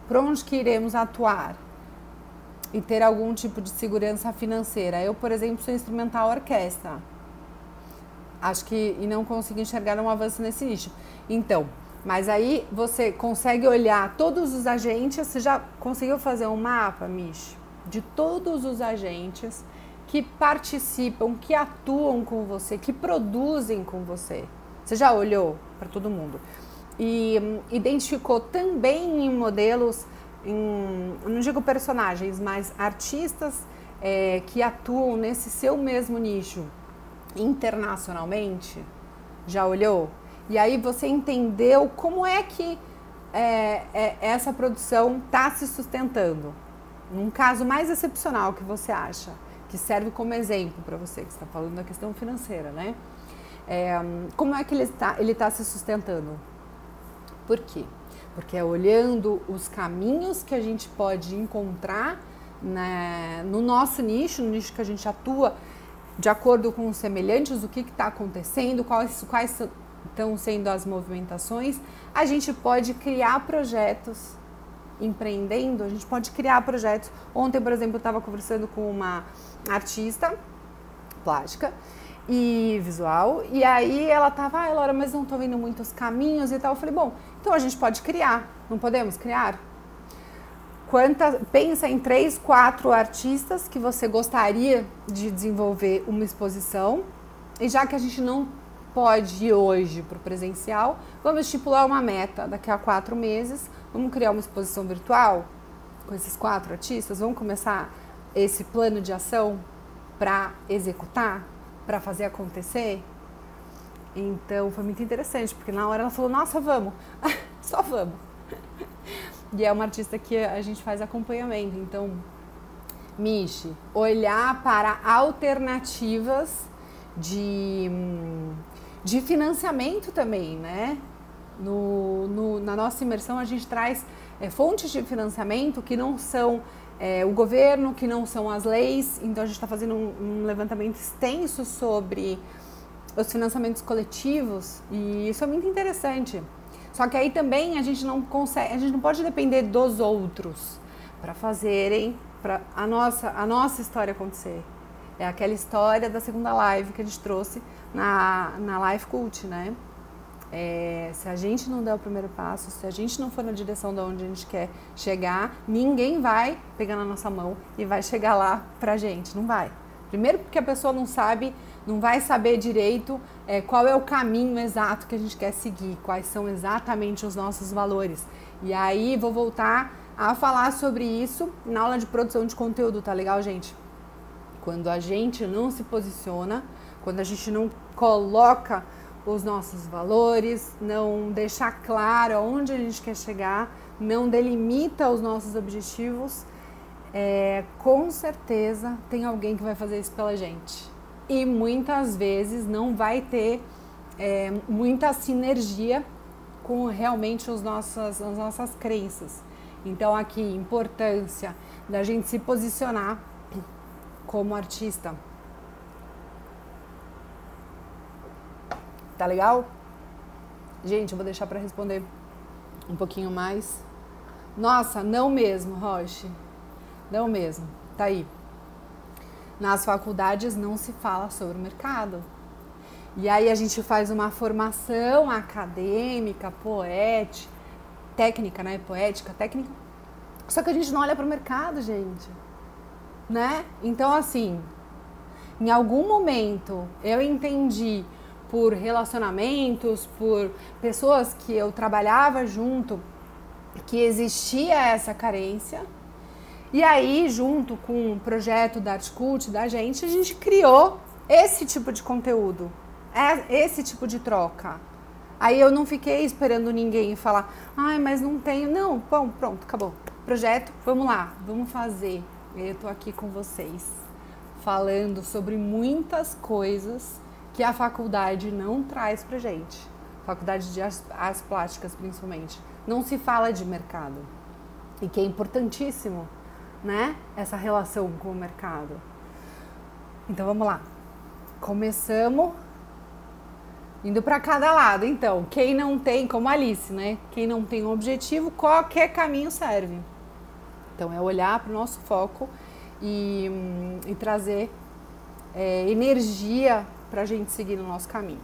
Por onde que iremos atuar? E ter algum tipo de segurança financeira. Eu, por exemplo, sou instrumental orquestra. Acho que e não consigo enxergar um avanço nesse nicho. Então, mas aí você consegue olhar todos os agentes. Você já conseguiu fazer um mapa, Mish, de todos os agentes que participam, que atuam com você, que produzem com você? Você já olhou para todo mundo? E identificou também em modelos, não digo personagens, mas artistas que atuam nesse seu mesmo nicho internacionalmente? Já olhou? E aí você entendeu como é que essa produção está se sustentando? Num caso mais excepcional que você acha, que serve como exemplo para você, que está falando da questão financeira, né? Como é que ele tá se sustentando? Por quê? Porque é olhando os caminhos que a gente pode encontrar, né, no nosso nicho, no nicho que a gente atua, de acordo com os semelhantes, o que está acontecendo, quais estão sendo as movimentações. A gente pode criar projetos, empreendendo, a gente pode criar projetos. Ontem, por exemplo, eu estava conversando com uma artista plástica e visual, e aí ela estava, Laura, mas não estou vendo muitos caminhos e tal. Eu falei, bom, então a gente pode criar, não podemos criar? Pensa em 3, 4 artistas que você gostaria de desenvolver uma exposição, e já que a gente não pode ir hoje para o presencial, vamos estipular uma meta. Daqui a 4 meses, vamos criar uma exposição virtual com esses 4 artistas, vamos começar esse plano de ação para executar, para fazer acontecer. Então foi muito interessante, porque na hora ela falou, nossa, vamos, só vamos. E é uma artista que a gente faz acompanhamento. Então, Mish, olhar para alternativas de financiamento também, né? Na nossa imersão a gente traz fontes de financiamento que não são o governo, que não são as leis. Então a gente está fazendo um levantamento extenso sobre os financiamentos coletivos, e isso é muito interessante. Só que aí também a gente não pode depender dos outros para fazerem a nossa história acontecer. É aquela história da segunda live que a gente trouxe na Life Cult, né? Se a gente não der o primeiro passo, se a gente não for na direção de onde a gente quer chegar, ninguém vai pegar na nossa mão e vai chegar lá pra gente, não vai. Primeiro porque a pessoa não sabe, não vai saber direito qual é o caminho exato que a gente quer seguir, quais são exatamente os nossos valores. E aí vou voltar a falar sobre isso na aula de produção de conteúdo, tá legal, gente? Quando a gente não se posiciona, quando a gente não coloca os nossos valores, não deixar claro aonde a gente quer chegar, não delimita os nossos objetivos, com certeza tem alguém que vai fazer isso pela gente. E muitas vezes não vai ter muita sinergia com realmente as nossas crenças. Então aqui, importância da gente se posicionar como artista. Tá legal? Gente, eu vou deixar para responder um pouquinho mais. Nossa, não mesmo, Roche. Não mesmo. Tá aí. Nas faculdades não se fala sobre o mercado. E aí a gente faz uma formação acadêmica, poética, técnica, né? Poética, técnica. Só que a gente não olha para o mercado, gente. Né? Então, assim, em algum momento eu entendi por relacionamentos, por pessoas que eu trabalhava junto, que existia essa carência. E aí, junto com o projeto da Artcult, da gente, a gente criou esse tipo de conteúdo, esse tipo de troca. Aí eu não fiquei esperando ninguém falar, ai, mas não tenho. Não, bom, pronto, acabou. Projeto, vamos lá, vamos fazer. Eu tô aqui com vocês, falando sobre muitas coisas que a faculdade não traz pra gente. Faculdade de artes plásticas, principalmente. Não se fala de mercado. E que é importantíssimo, né? Essa relação com o mercado. Então, vamos lá. Começamos indo para cada lado. Então, quem não tem, como Alice, né? Quem não tem um objetivo, qualquer caminho serve. Então, é olhar para o nosso foco e trazer energia para a gente seguir no nosso caminho.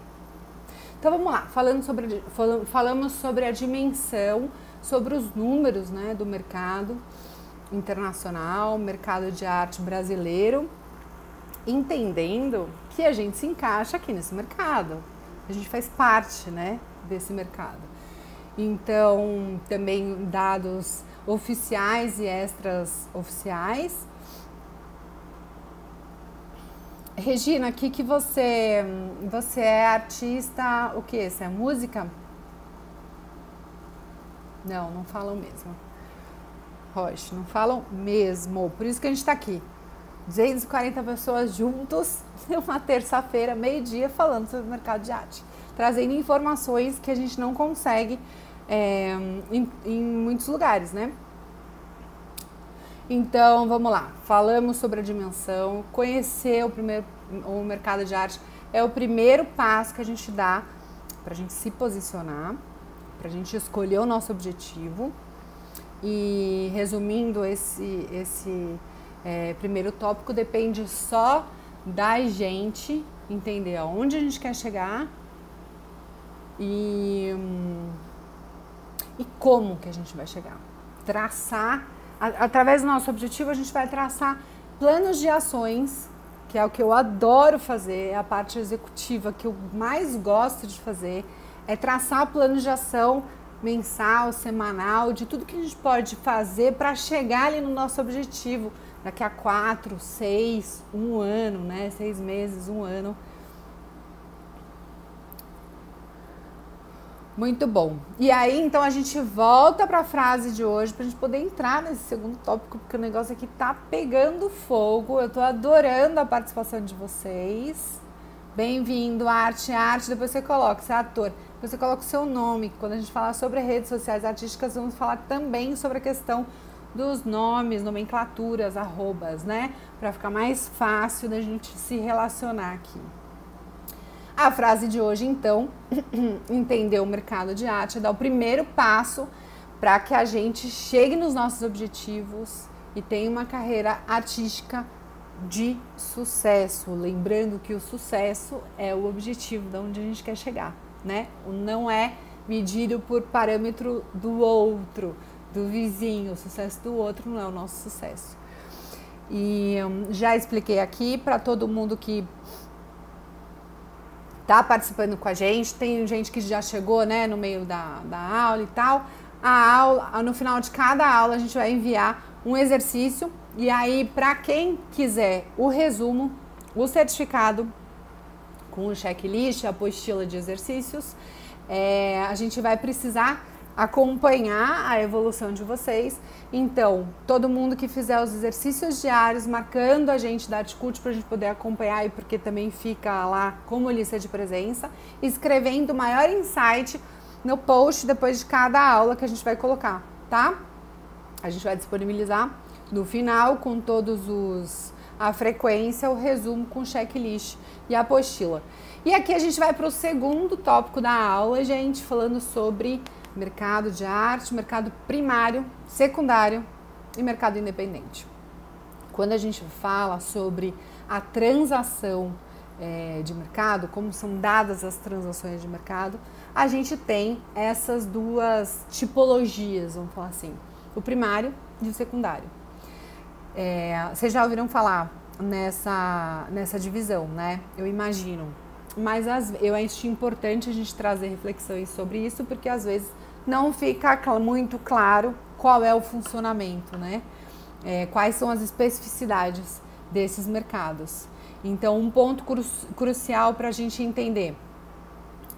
Então, vamos lá. Falamos sobre a dimensão, sobre os números, né, do mercado internacional, mercado de arte brasileiro, entendendo que a gente se encaixa aqui nesse mercado. A gente faz parte, né, desse mercado. Então, também dados oficiais e extras oficiais. Regina, aqui que você é artista, o que? Você é música? Não falam mesmo. Roche, não falam mesmo. Por isso que a gente tá aqui. 240 pessoas juntos, uma terça-feira, meio-dia, falando sobre o mercado de arte. Trazendo informações que a gente não consegue em muitos lugares, né? Então, vamos lá. Falamos sobre a dimensão. Conhecer o mercado de arte é o primeiro passo que a gente dá para a gente se posicionar, para a gente escolher o nosso objetivo. E resumindo, esse primeiro tópico depende só da gente entender aonde a gente quer chegar e como que a gente vai chegar. Traçar, através do nosso objetivo, a gente vai traçar planos de ações, que é o que eu adoro fazer, é a parte executiva que eu mais gosto de fazer, é traçar planos de ação mensal, semanal, de tudo que a gente pode fazer para chegar ali no nosso objetivo, daqui a 4, 6, 1 ano, né? 6 meses, 1 ano. Muito bom. E aí, então, a gente volta para a frase de hoje para a gente poder entrar nesse segundo tópico, porque o negócio aqui tá pegando fogo. Eu tô adorando a participação de vocês. Bem-vindo, arte, depois você coloca, você é ator, depois você coloca o seu nome. Quando a gente falar sobre redes sociais artísticas, vamos falar também sobre a questão dos nomes, nomenclaturas, arrobas, né? Para ficar mais fácil da gente se relacionar aqui. A frase de hoje, então, entender o mercado de arte é dar o primeiro passo para que a gente chegue nos nossos objetivos e tenha uma carreira artística de sucesso. Lembrando que o sucesso é o objetivo de onde a gente quer chegar, né? Não é medido por parâmetro do outro, do vizinho. O sucesso do outro não é o nosso sucesso. E já expliquei aqui para todo mundo que tá participando com a gente, tem gente que já chegou, né, no meio da aula e tal. A aula, no final de cada aula, a gente vai enviar um exercício. E aí, para quem quiser o resumo, o certificado com o checklist, a apostila de exercícios, a gente vai precisar acompanhar a evolução de vocês. Então, todo mundo que fizer os exercícios diários, marcando a gente da Artcult para a gente poder acompanhar, e porque também fica lá como lista de presença, escrevendo o maior insight no post depois de cada aula que a gente vai colocar, tá? A gente vai disponibilizar no final com a frequência, o resumo com checklist e a apostila. E aqui a gente vai para o segundo tópico da aula, gente, falando sobre mercado de arte, mercado primário, secundário e mercado independente. Quando a gente fala sobre a transação de mercado, como são dadas as transações de mercado, a gente tem essas duas tipologias, vamos falar assim, o primário e o secundário. Vocês já ouviram falar nessa divisão, né? Eu imagino. Mas eu acho importante a gente trazer reflexões sobre isso, porque às vezes não fica muito claro qual é o funcionamento, né? Quais são as especificidades desses mercados. Então, um ponto crucial para a gente entender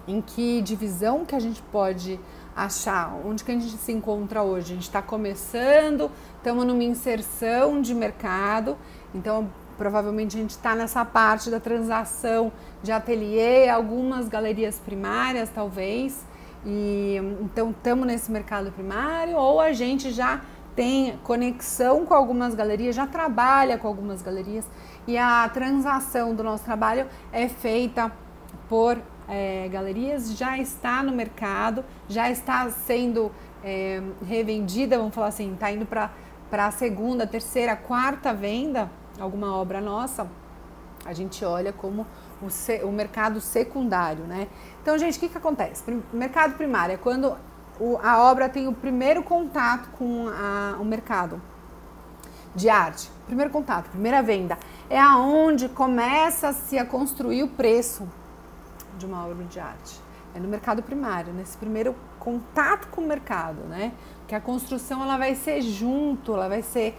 em que divisão que a gente pode achar, onde que a gente se encontra hoje. A gente está começando, estamos numa inserção de mercado, então provavelmente a gente está nessa parte da transação de ateliê, algumas galerias primárias talvez, e então estamos nesse mercado primário, ou a gente já tem conexão com algumas galerias, já trabalha com algumas galerias, e a transação do nosso trabalho é feita por galerias, já está no mercado, já está sendo revendida, vamos falar assim, está indo para a segunda, terceira, quarta venda, alguma obra nossa, a gente olha como o mercado secundário, né? Então, gente, o que acontece? Mercado primário é quando a obra tem o primeiro contato com o mercado de arte. Primeiro contato, primeira venda. É aonde começa-se a construir o preço de uma obra de arte. É no mercado primário, nesse primeiro contato com o mercado, né? Que a construção ela vai ser junto, ela vai ser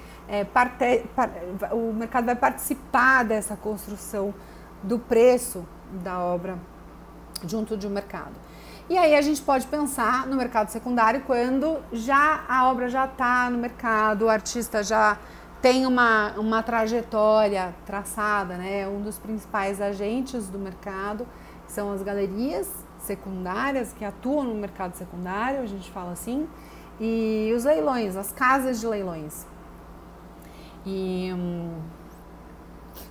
o mercado vai participar dessa construção do preço da obra junto de um mercado. E aí a gente pode pensar no mercado secundário quando a obra já está no mercado, o artista já tem uma trajetória traçada, né? Um dos principais agentes do mercado são as galerias secundárias que atuam no mercado secundário, a gente fala assim, e os leilões, as casas de leilões. E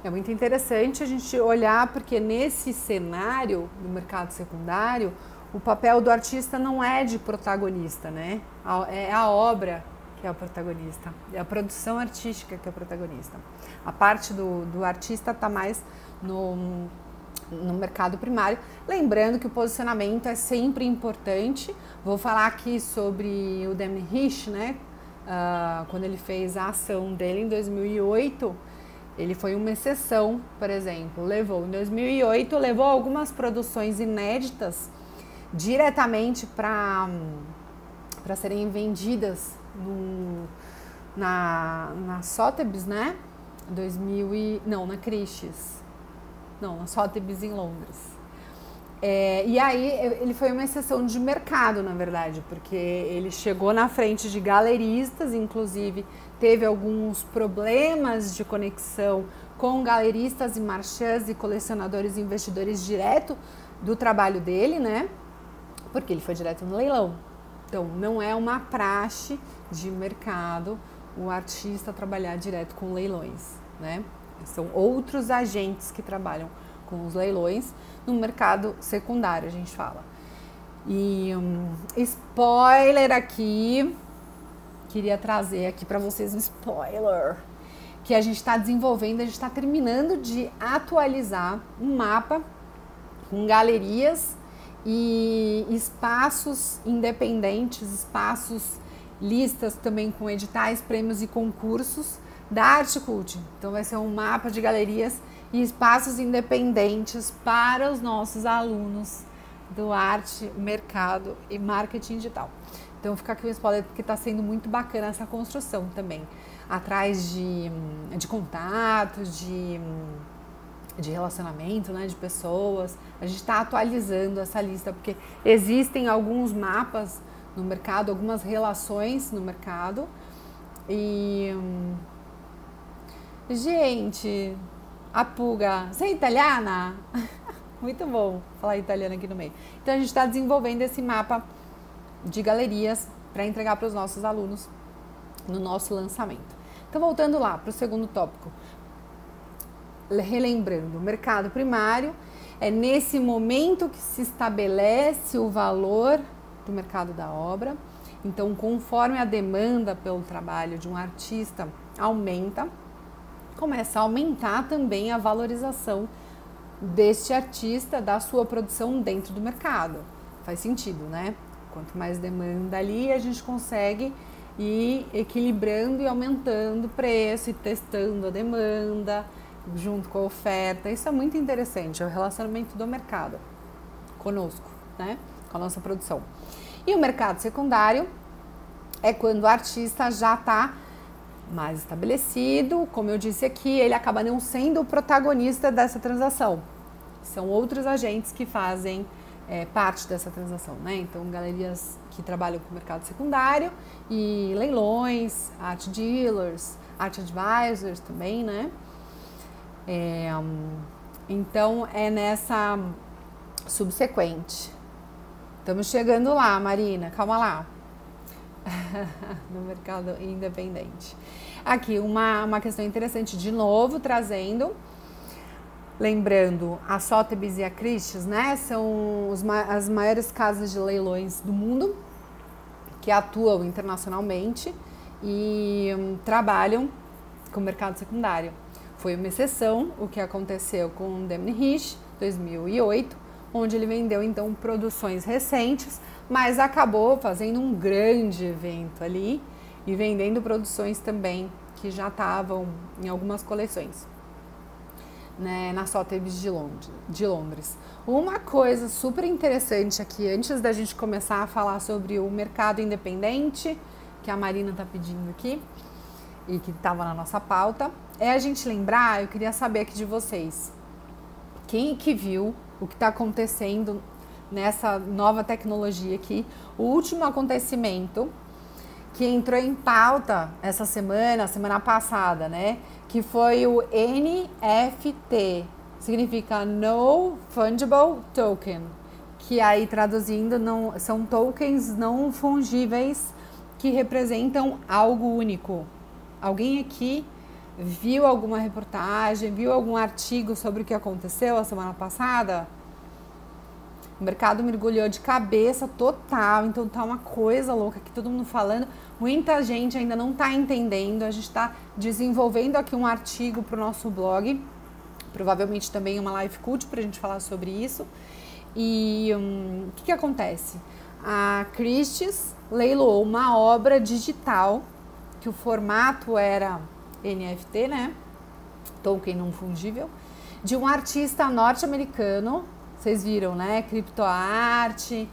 é muito interessante a gente olhar, porque nesse cenário do mercado secundário, o papel do artista não é de protagonista, né? É a obra que é o protagonista, é a produção artística que é o protagonista. A parte do artista está mais no mercado primário. Lembrando que o posicionamento é sempre importante. Vou falar aqui sobre o Damien Hirst, né? Quando ele fez a ação dele em 2008, ele foi uma exceção, por exemplo. Em 2008, levou algumas produções inéditas diretamente para serem vendidas na Sotheby's, né? Na Christie's. Não, na Sotheby's em Londres. E aí ele foi uma exceção de mercado, na verdade, porque ele chegou na frente de galeristas, inclusive teve alguns problemas de conexão com galeristas e marchands e colecionadores e investidores direto do trabalho dele, né? Porque ele foi direto no leilão. Então, não é uma praxe de mercado o artista trabalhar direto com leilões, né? São outros agentes que trabalham com os leilões no mercado secundário, a gente fala. E spoiler aqui, queria trazer aqui para vocês um spoiler, que a gente está desenvolvendo, a gente está terminando de atualizar um mapa com galerias e espaços independentes, listas também com editais, prêmios e concursos da Artcult. Então vai ser um mapa de galerias e espaços independentes para os nossos alunos do arte, mercado e marketing digital. Então fica aqui o spoiler, porque está sendo muito bacana essa construção também, atrás de contatos, de relacionamento, né, de pessoas. A gente está atualizando essa lista, porque existem alguns mapas no mercado, algumas relações no mercado. E gente, a Pulga, você é italiana? Muito bom falar italiano aqui no meio. Então a gente está desenvolvendo esse mapa de galerias para entregar para os nossos alunos no nosso lançamento. Então voltando lá para o segundo tópico, relembrando, o mercado primário é nesse momento que se estabelece o valor do mercado da obra. Então, conforme a demanda pelo trabalho de um artista aumenta, começa a aumentar também a valorização deste artista, da sua produção dentro do mercado. Faz sentido, né? Quanto mais demanda ali, a gente consegue ir equilibrando e aumentando o preço e testando a demanda junto com a oferta. Isso é muito interessante, é o relacionamento do mercado conosco, né? Com a nossa produção. E o mercado secundário é quando o artista já está mais estabelecido, como eu disse aqui, ele acaba não sendo o protagonista dessa transação. São outros agentes que fazem parte dessa transação, né? Então, galerias que trabalham com o mercado secundário e leilões, art dealers, art advisors também, né? Então, é nessa subsequente. Estamos chegando lá, Marina, calma lá. No mercado independente. Aqui uma questão interessante, de novo, trazendo, lembrando, a Sotheby's e a Christie's, né, são as maiores casas de leilões do mundo, que atuam internacionalmente e trabalham com o mercado secundário. Foi uma exceção o que aconteceu com o Demne Hirsch, 2008, onde ele vendeu então produções recentes, mas acabou fazendo um grande evento ali e vendendo produções também que já estavam em algumas coleções, né, na Sotheby's de Londres. Uma coisa super interessante aqui, antes da gente começar a falar sobre o mercado independente, que a Marina está pedindo aqui e que estava na nossa pauta, é a gente lembrar, eu queria saber aqui de vocês, quem que viu o que está acontecendo nessa nova tecnologia aqui, o último acontecimento que entrou em pauta essa semana passada, né? Que foi o NFT, significa No Fungible Token, que aí traduzindo são tokens não fungíveis que representam algo único. Alguém aqui viu alguma reportagem, viu algum artigo sobre o que aconteceu a semana passada? O mercado mergulhou de cabeça total, então tá uma coisa louca aqui, todo mundo falando. Muita gente ainda não tá entendendo, a gente tá desenvolvendo aqui um artigo pro nosso blog, provavelmente também uma live cult pra gente falar sobre isso. E o que acontece? A Christie's leiloou uma obra digital, que o formato era NFT, né? Token não fungível, de um artista norte-americano. Vocês viram, né? Criptoarte,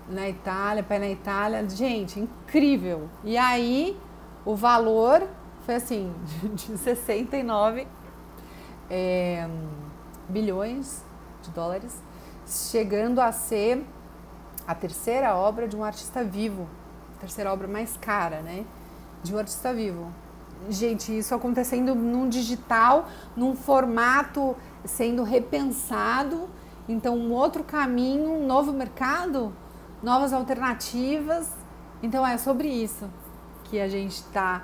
na Itália, pé na Itália. Gente, incrível. E aí, o valor foi assim, de 69 bilhões de dólares, chegando a ser a terceira obra de um artista vivo. A terceira obra mais cara, né? De um artista vivo. Gente, isso acontecendo num digital, num formato sendo repensado. Então, um outro caminho, um novo mercado, novas alternativas. Então, é sobre isso que a gente está,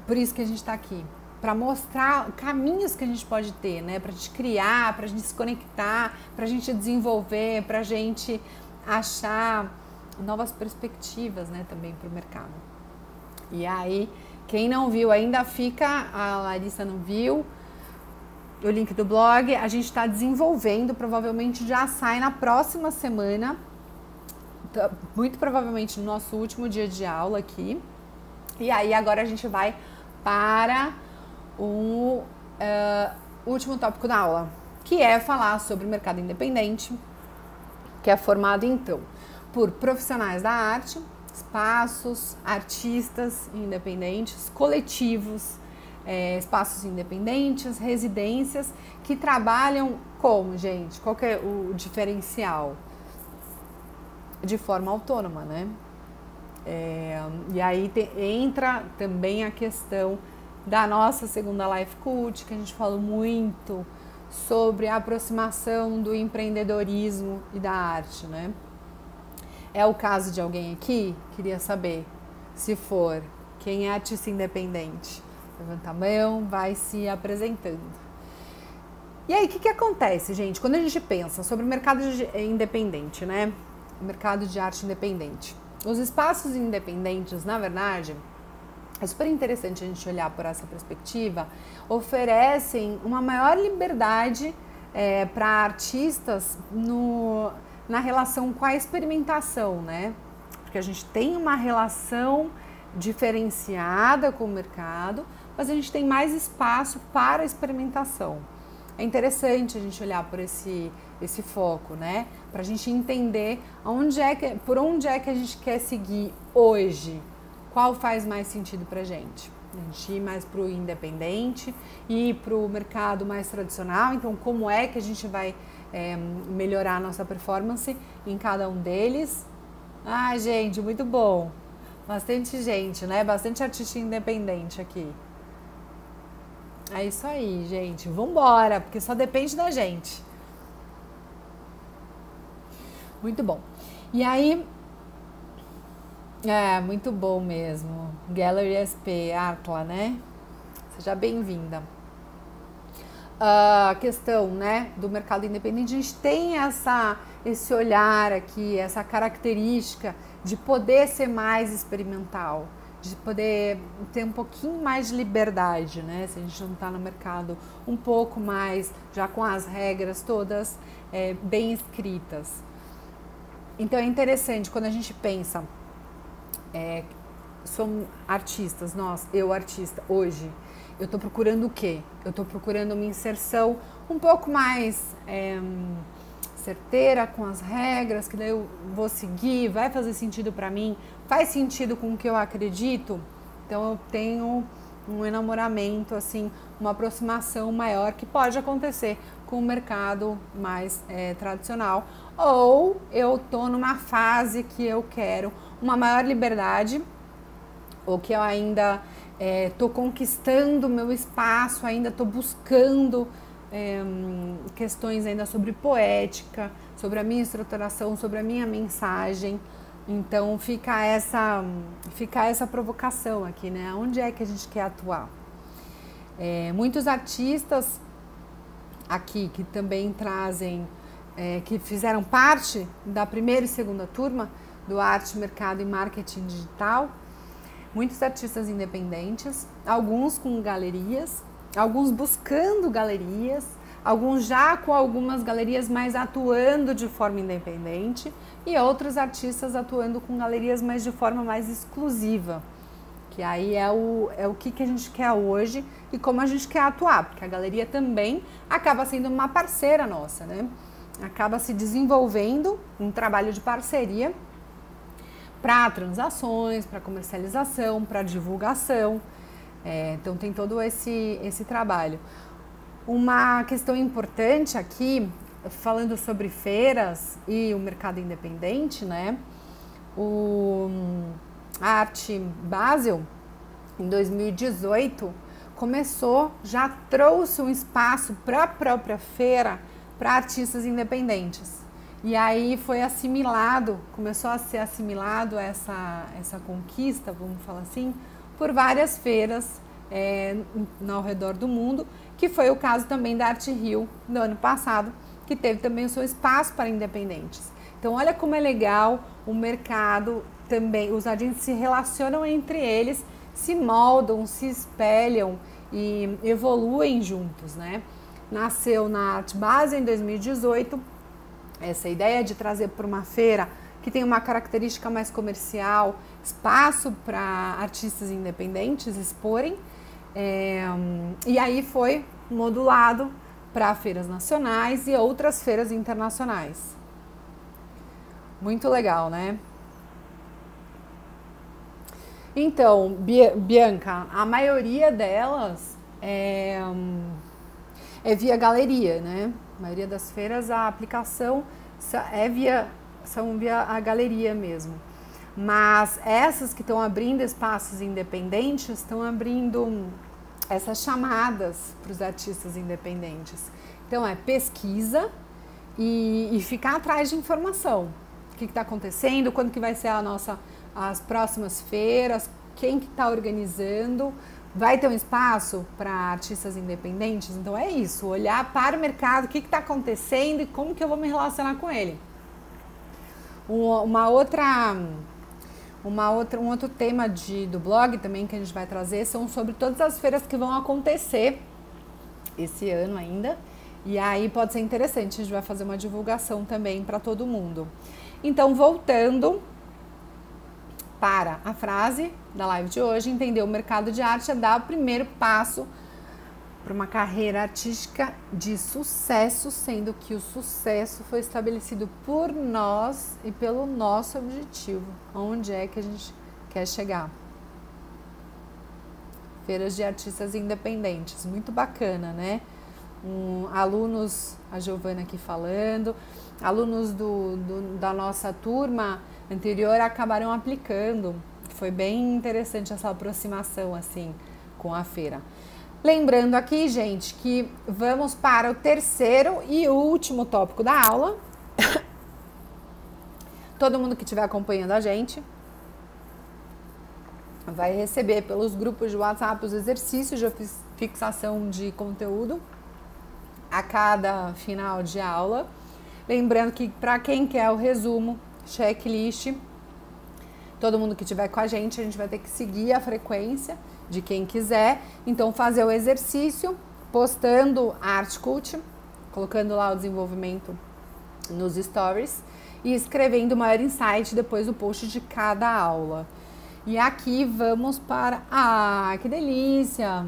por isso que a gente está aqui, para mostrar caminhos que a gente pode ter, né? Para a gente criar, para a gente se conectar, para a gente desenvolver, para a gente achar novas perspectivas, né? Também para o mercado. E aí, quem não viu ainda fica, a Larissa não viu, o link do blog, a gente está desenvolvendo, provavelmente já sai na próxima semana, muito provavelmente no nosso último dia de aula aqui. E aí agora a gente vai para o último tópico da aula, que é falar sobre o mercado independente, que é formado então por profissionais da arte, espaços, artistas independentes, coletivos, espaços independentes, residências que trabalham como, gente? Qual que é o diferencial? de forma autônoma, né? E aí entra também a questão da nossa segunda Life Coach, que a gente falou muito sobre a aproximação do empreendedorismo e da arte, né? É o caso de alguém aqui? Queria saber. Se for, quem é artista independente? Levanta a mão, vai se apresentando. E aí, o que acontece, gente? Quando a gente pensa sobre o mercado independente, né? O mercado de arte independente. Os espaços independentes, na verdade, é super interessante a gente olhar por essa perspectiva, oferecem uma maior liberdade para artistas na relação com a experimentação, né? Porque a gente tem uma relação diferenciada com o mercado, mas a gente tem mais espaço para a experimentação. É interessante a gente olhar por esse foco, né? Para a gente entender por onde é que a gente quer seguir hoje. Qual faz mais sentido para a gente? A gente ir mais para o independente, ir para o mercado mais tradicional. Então, como é que a gente vai melhorar a nossa performance em cada um deles? Ah, gente, muito bom. Bastante gente, né? Bastante artista independente aqui. É isso aí, gente. Vambora, porque só depende da gente. Muito bom. E aí, muito bom mesmo. Gallery SP, Atla, né? Seja bem-vinda. A questão, né, do mercado independente, a gente tem esse olhar aqui, essa característica de poder ser mais experimental, de poder ter um pouquinho mais de liberdade, né? Se a gente não está no mercado um pouco mais, já com as regras todas bem escritas. Então é interessante quando a gente pensa, somos artistas, eu artista, hoje, eu estou procurando o quê? Eu estou procurando uma inserção um pouco mais certeira com as regras, que daí eu vou seguir, vai fazer sentido para mim, faz sentido com o que eu acredito. Então eu tenho um enamoramento, assim, uma aproximação maior que pode acontecer com o mercado mais tradicional. Ou eu tô numa fase que eu quero uma maior liberdade, ou que eu ainda tô conquistando meu espaço, ainda tô buscando questões ainda sobre poética, sobre a minha estruturação, sobre a minha mensagem. Então fica essa provocação aqui, né? Onde é que a gente quer atuar? Muitos artistas aqui que também trazem, que fizeram parte da primeira e segunda turma do Arte, Mercado e Marketing Digital, muitos artistas independentes, alguns com galerias, alguns buscando galerias, alguns já com algumas galerias, mas atuando de forma independente, e outros artistas atuando com galerias, mas de forma mais exclusiva, que aí é o que a gente quer hoje e como a gente quer atuar, porque a galeria também acaba sendo uma parceira nossa, né? Acaba se desenvolvendo um trabalho de parceria para transações, para comercialização, para divulgação. Então tem todo esse trabalho. Uma questão importante aqui, falando sobre feiras e o mercado independente, né? A Arte Basel, em 2018, já trouxe um espaço para a própria feira para artistas independentes. E aí foi começou a ser assimilado essa conquista, vamos falar assim, por várias feiras ao redor do mundo, que foi o caso também da Arte Rio no ano passado, que teve também o seu espaço para independentes. Então olha como é legal o mercado também, os agentes se relacionam entre eles, se moldam, se espelham e evoluem juntos, né? Nasceu na Arte Basel em 2018, essa ideia de trazer para uma feira que tem uma característica mais comercial, espaço para artistas independentes exporem, e aí foi modulado para feiras nacionais e outras feiras internacionais. Muito legal, né? Então, Bianca, a maioria delas é via galeria, né? A maioria das feiras, a aplicação é via são via a galeria mesmo. Mas essas que estão abrindo espaços independentes estão abrindo essas chamadas para os artistas independentes. Então é pesquisa e ficar atrás de informação. O que está acontecendo, quando que vai ser as próximas feiras, quem que está organizando, vai ter um espaço para artistas independentes? Então é isso, olhar para o mercado, o que está acontecendo e como que eu vou me relacionar com ele. Um outro tema do blog também que a gente vai trazer são sobre todas as feiras que vão acontecer esse ano ainda. E aí pode ser interessante, a gente vai fazer uma divulgação também para todo mundo. Então, voltando para a frase da live de hoje, entender o mercado de arte é dar o primeiro passo para uma carreira artística de sucesso, sendo que o sucesso foi estabelecido por nós e pelo nosso objetivo. Onde é que a gente quer chegar? Feiras de artistas independentes, muito bacana, né? Alunos, a Giovana aqui falando, alunos da nossa turma anterior acabaram aplicando. Foi bem interessante essa aproximação assim com a feira. Lembrando aqui, gente, que vamos para o terceiro e último tópico da aula. Todo mundo que estiver acompanhando a gente vai receber pelos grupos de WhatsApp os exercícios de fixação de conteúdo a cada final de aula. Lembrando que para quem quer o resumo, checklist, todo mundo que estiver com a gente vai ter que seguir a frequência de quem quiser. Então, fazer o exercício, postando a Artcult, colocando lá o desenvolvimento nos stories e escrevendo o maior insight depois do post de cada aula. E aqui vamos para... Ah, que delícia!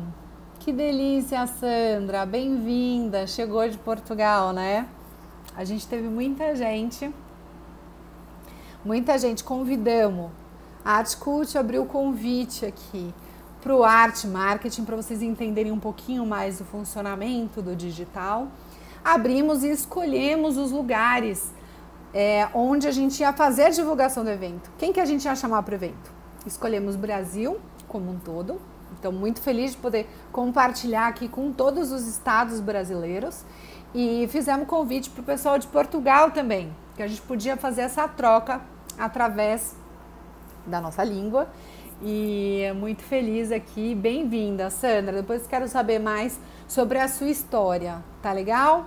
Que delícia, Sandra! Bem-vinda! Chegou de Portugal, né? A gente teve muita gente convidamos. A Artcult abriu o convite aqui para o Art Marketing, para vocês entenderem um pouquinho mais do funcionamento do digital. Abrimos e escolhemos os lugares onde a gente ia fazer a divulgação do evento. Quem que a gente ia chamar para o evento? Escolhemos o Brasil como um todo. Então, muito feliz de poder compartilhar aqui com todos os estados brasileiros. E fizemos convite para o pessoal de Portugal também, que a gente podia fazer essa troca através da nossa língua. E muito feliz aqui, bem-vinda, Sandra. Depois quero saber mais sobre a sua história, tá legal?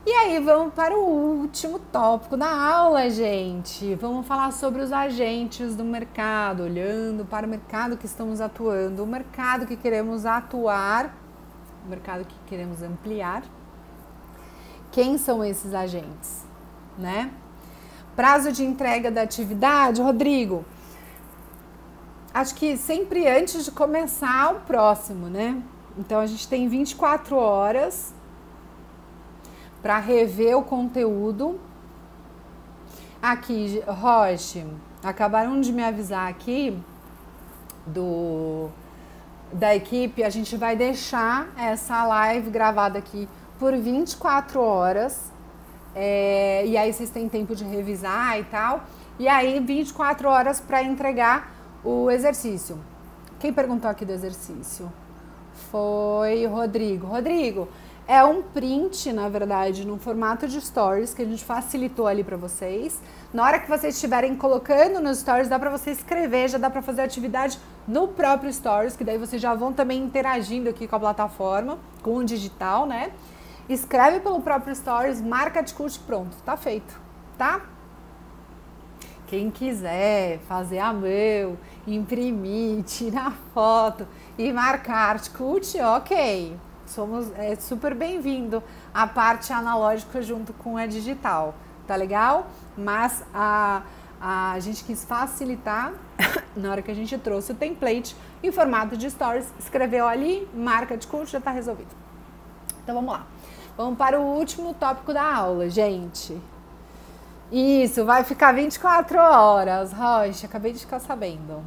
E aí vamos para o último tópico da aula, gente. Vamos falar sobre os agentes do mercado, olhando para o mercado que estamos atuando, o mercado que queremos atuar, o mercado que queremos ampliar. Quem são esses agentes, né? Prazo de entrega da atividade, Rodrigo. Acho que sempre antes de começar o próximo, né? Então, a gente tem 24 horas para rever o conteúdo. Aqui, Roche, acabaram de me avisar aqui da equipe, a gente vai deixar essa live gravada aqui por 24 horas. E aí vocês têm tempo de revisar e tal. E aí, 24 horas para entregar o exercício. Quem perguntou aqui do exercício? Foi o Rodrigo. Rodrigo, é um print, na verdade, no formato de stories que a gente facilitou ali para vocês. Na hora que vocês estiverem colocando nos stories, dá para você escrever, já dá para fazer atividade no próprio stories, que daí vocês já vão também interagindo aqui com a plataforma, com o digital, né? Escreve pelo próprio stories, marca Artcult, pronto, tá feito, tá? Quem quiser fazer a mão, imprimir, tirar foto e marcar Artcult, ok. É super bem-vindo a parte analógica junto com a digital, tá legal? Mas a gente quis facilitar na hora que a gente trouxe o template em formato de stories, escreveu ali, marca Artcult, já tá resolvido. Então vamos lá. Vamos para o último tópico da aula, gente. Isso, vai ficar 24 horas, Rocha, acabei de ficar sabendo.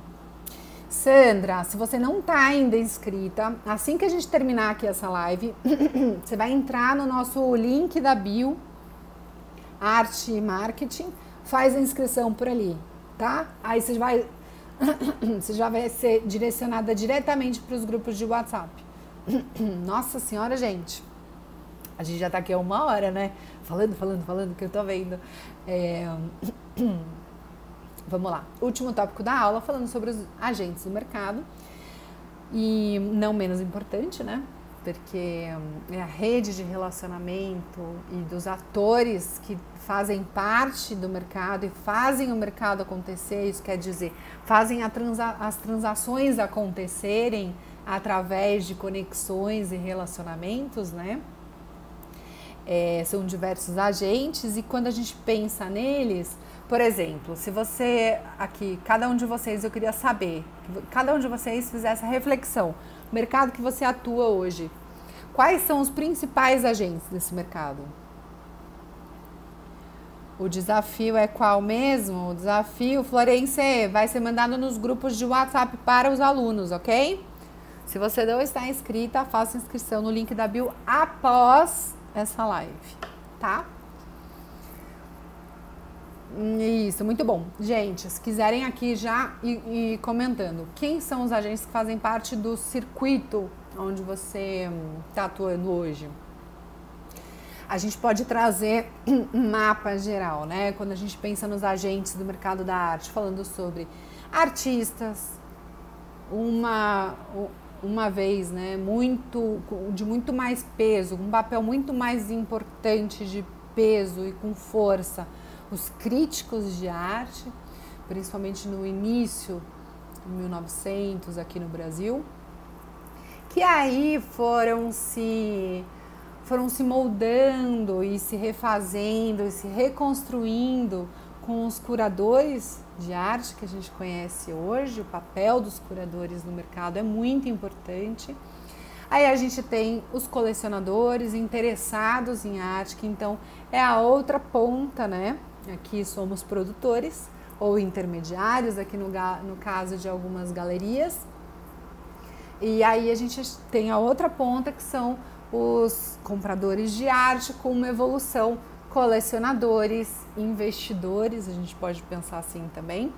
Sandra, se você não está ainda inscrita, assim que a gente terminar aqui essa live, você vai entrar no nosso link da bio, Arte e Marketing, faz a inscrição por ali, tá? Aí você já vai ser direcionada diretamente para os grupos de WhatsApp. Nossa senhora, gente. A gente já tá aqui há 1 hora, né? Falando, que eu tô vendo. Vamos lá. Último tópico da aula, falando sobre os agentes do mercado. E não menos importante, né? Porque é a rede de relacionamento e dos atores que fazem parte do mercado e fazem o mercado acontecer, isso quer dizer, fazem as transações acontecerem através de conexões e relacionamentos, né? São diversos agentes e quando a gente pensa neles, por exemplo, se você aqui, cada um de vocês, eu queria saber, que cada um de vocês fizesse a reflexão, o mercado que você atua hoje, quais são os principais agentes desse mercado? O desafio é qual mesmo? O desafio, Florence, vai ser mandado nos grupos de WhatsApp para os alunos, ok? Se você não está inscrita, faça inscrição no link da bio após essa live, tá? Isso, muito bom. Gente, se quiserem aqui já ir comentando, quem são os agentes que fazem parte do circuito onde você está atuando hoje? A gente pode trazer um mapa geral, né? Quando a gente pensa nos agentes do mercado da arte, falando sobre artistas, uma vez, né? De muito mais peso, um papel muito mais importante de peso e com força. Os críticos de arte, principalmente no início de 1900 aqui no Brasil, que aí foram se moldando e se refazendo e se reconstruindo com os curadores de arte que a gente conhece hoje. O papel dos curadores no mercado é muito importante. Aí a gente tem os colecionadores interessados em arte, que então é a outra ponta, né? Aqui somos produtores ou intermediários, aqui no caso de algumas galerias. E aí a gente tem a outra ponta, que são os compradores de arte com uma evolução, colecionadores, investidores, a gente pode pensar assim também.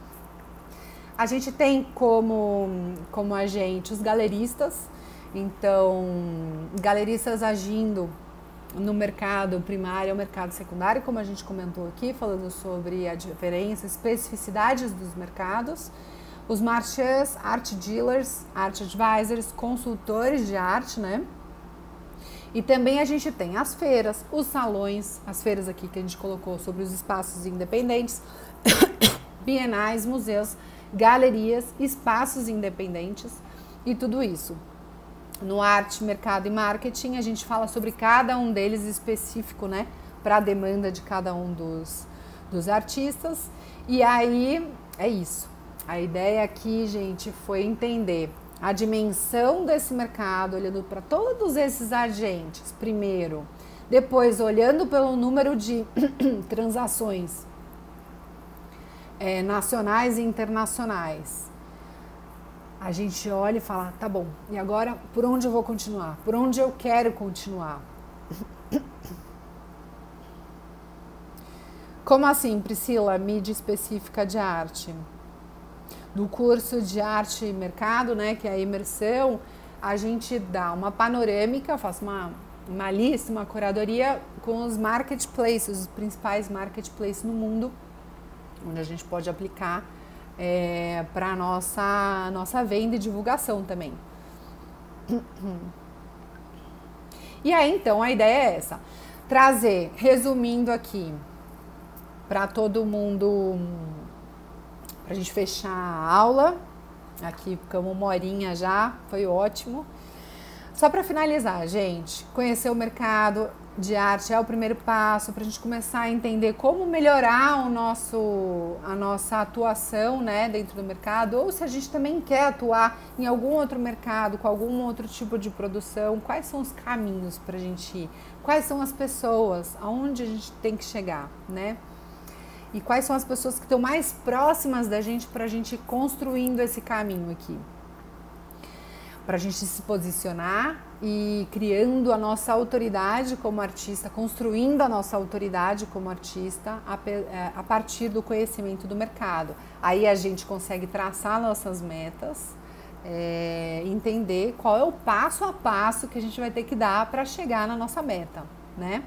A gente tem como agente os galeristas, então galeristas agindo no mercado primário, o mercado secundário, como a gente comentou aqui, falando sobre a diferença, especificidades dos mercados. Os marchands, art dealers, art advisors, consultores de arte, né? E também a gente tem as feiras, os salões, as feiras aqui que a gente colocou sobre os espaços independentes, bienais, museus, galerias, espaços independentes e tudo isso. No arte, mercado e marketing, a gente fala sobre cada um deles específico, né? Para a demanda de cada um dos artistas. E aí, é isso. A ideia aqui, gente, foi entender a dimensão desse mercado, olhando para todos esses agentes, primeiro. Depois, olhando pelo número de transações nacionais e internacionais. A gente olha e fala, tá bom, e agora por onde eu vou continuar? Por onde eu quero continuar? Como assim, Priscila? Mídia específica de arte. No curso de arte e mercado, né, que é a imersão, a gente dá uma panorâmica, faço uma lista, uma curadoria com os marketplaces, os principais marketplaces no mundo, onde a gente pode aplicar para a nossa venda e divulgação também. E aí, então, a ideia é essa. Trazer, resumindo aqui, para todo mundo, para a gente fechar a aula. Aqui ficamos 1 horinha já, foi ótimo. Só para finalizar, gente, conhecer o mercado de arte é o primeiro passo para a gente começar a entender como melhorar a nossa atuação, né, dentro do mercado, ou se a gente também quer atuar em algum outro mercado, com algum outro tipo de produção, quais são os caminhos para a gente ir, quais são as pessoas, aonde a gente tem que chegar, né? E quais são as pessoas que estão mais próximas da gente para a gente ir construindo esse caminho aqui. para a gente se posicionar e criando a nossa autoridade como artista, construindo a nossa autoridade como artista a partir do conhecimento do mercado. Aí a gente consegue traçar nossas metas, entender qual é o passo a passo que a gente vai ter que dar para chegar na nossa meta, né?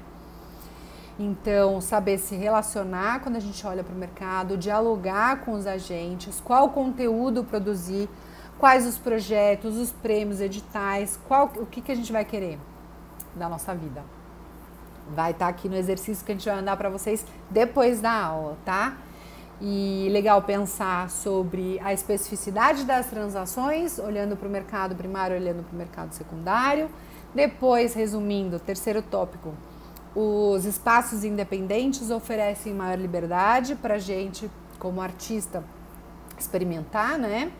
Então, saber se relacionar quando a gente olha para o mercado, dialogar com os agentes, qual conteúdo produzir, quais os projetos, os prêmios, editais, o que a gente vai querer da nossa vida. Vai estar aqui no exercício que a gente vai mandar para vocês depois da aula, tá? E legal pensar sobre a especificidade das transações, olhando para o mercado primário, olhando para o mercado secundário. Depois, resumindo, terceiro tópico, os espaços independentes oferecem maior liberdade para a gente, como artista, experimentar, né?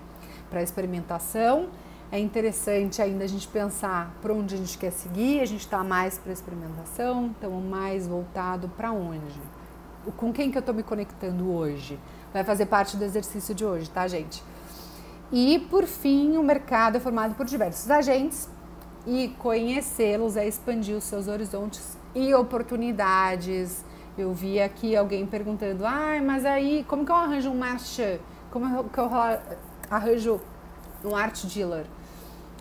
Para experimentação. É interessante ainda a gente pensar por onde a gente quer seguir, a gente está mais para experimentação, então mais voltado para onde? Com quem que eu estou me conectando hoje? Vai fazer parte do exercício de hoje, tá, gente? E, por fim, o mercado é formado por diversos agentes e conhecê-los é expandir os seus horizontes e oportunidades. Eu vi aqui alguém perguntando, mas aí como que eu arranjo um marchand? Como que eu arranjo um art dealer?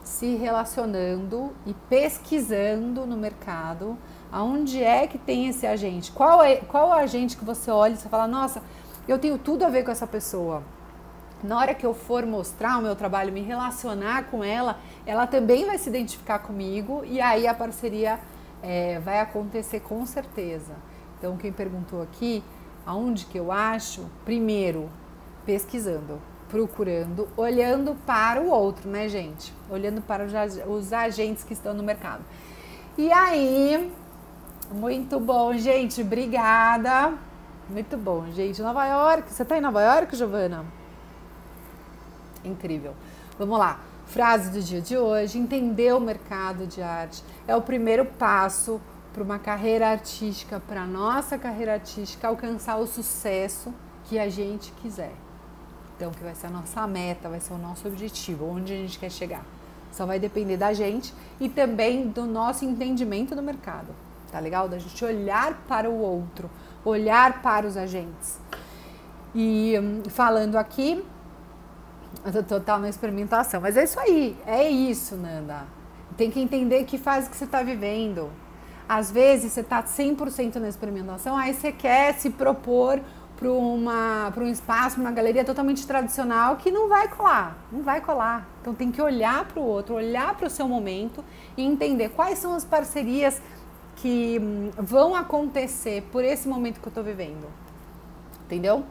Se relacionando e pesquisando no mercado, aonde é que tem esse agente? Qual é o agente que você olha e você fala, nossa, eu tenho tudo a ver com essa pessoa. Na hora que eu for mostrar o meu trabalho, me relacionar com ela, ela também vai se identificar comigo e aí a parceria vai acontecer com certeza. Então, quem perguntou aqui, aonde que eu acho? Primeiro, pesquisando, procurando, olhando para o outro, né, gente? Olhando para os agentes que estão no mercado. E aí, muito bom, gente, obrigada. Muito bom, gente. Nova York, você tá em Nova York, Giovana? Incrível. Vamos lá. Frase do dia de hoje: entender o mercado de arte é o primeiro passo para uma carreira artística, para a nossa carreira artística alcançar o sucesso que a gente quiser. Então, que vai ser a nossa meta, vai ser o nosso objetivo, onde a gente quer chegar. Só vai depender da gente e também do nosso entendimento do mercado. Tá legal? Da gente olhar para o outro, olhar para os agentes. E falando aqui, total na experimentação. Mas é isso aí, é isso, Nanda. Tem que entender que fase que você está vivendo. Às vezes você está 100% na experimentação, aí você quer se propor para um espaço, uma galeria totalmente tradicional que não vai colar, não vai colar. Então tem que olhar para o outro, olhar para o seu momento e entender quais são as parcerias que vão acontecer por esse momento que eu estou vivendo. Entendeu?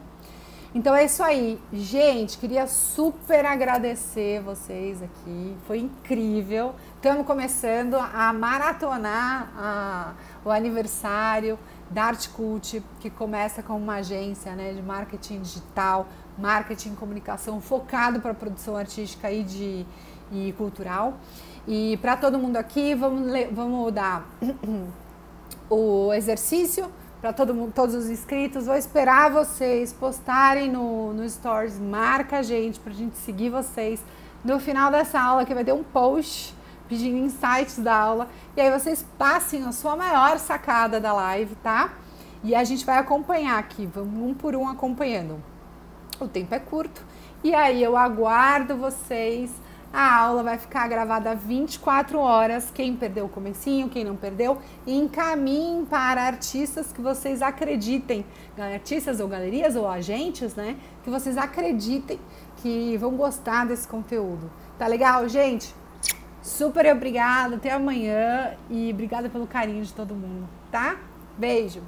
Então é isso aí. Gente, queria super agradecer vocês aqui. Foi incrível. Estamos começando a maratonar o aniversário da Arte Cult, que começa com uma agência, né, de marketing digital, marketing e comunicação focado para a produção artística e cultural. E para todo mundo aqui, vamos dar o exercício para todos os inscritos. Vou esperar vocês postarem no Stories, marca a gente pra gente seguir vocês. No final dessa aula que vai ter um post pedindo insights da aula, e aí vocês passem a sua maior sacada da live, tá? E a gente vai acompanhar aqui, vamos um por um acompanhando. O tempo é curto, e aí eu aguardo vocês. A aula vai ficar gravada 24 horas, quem perdeu o comecinho, quem não perdeu, e encaminhem para artistas que vocês acreditem, artistas ou galerias ou agentes, né, que vocês acreditem que vão gostar desse conteúdo. Tá legal, gente? Super obrigada, até amanhã e obrigada pelo carinho de todo mundo, tá? Beijo!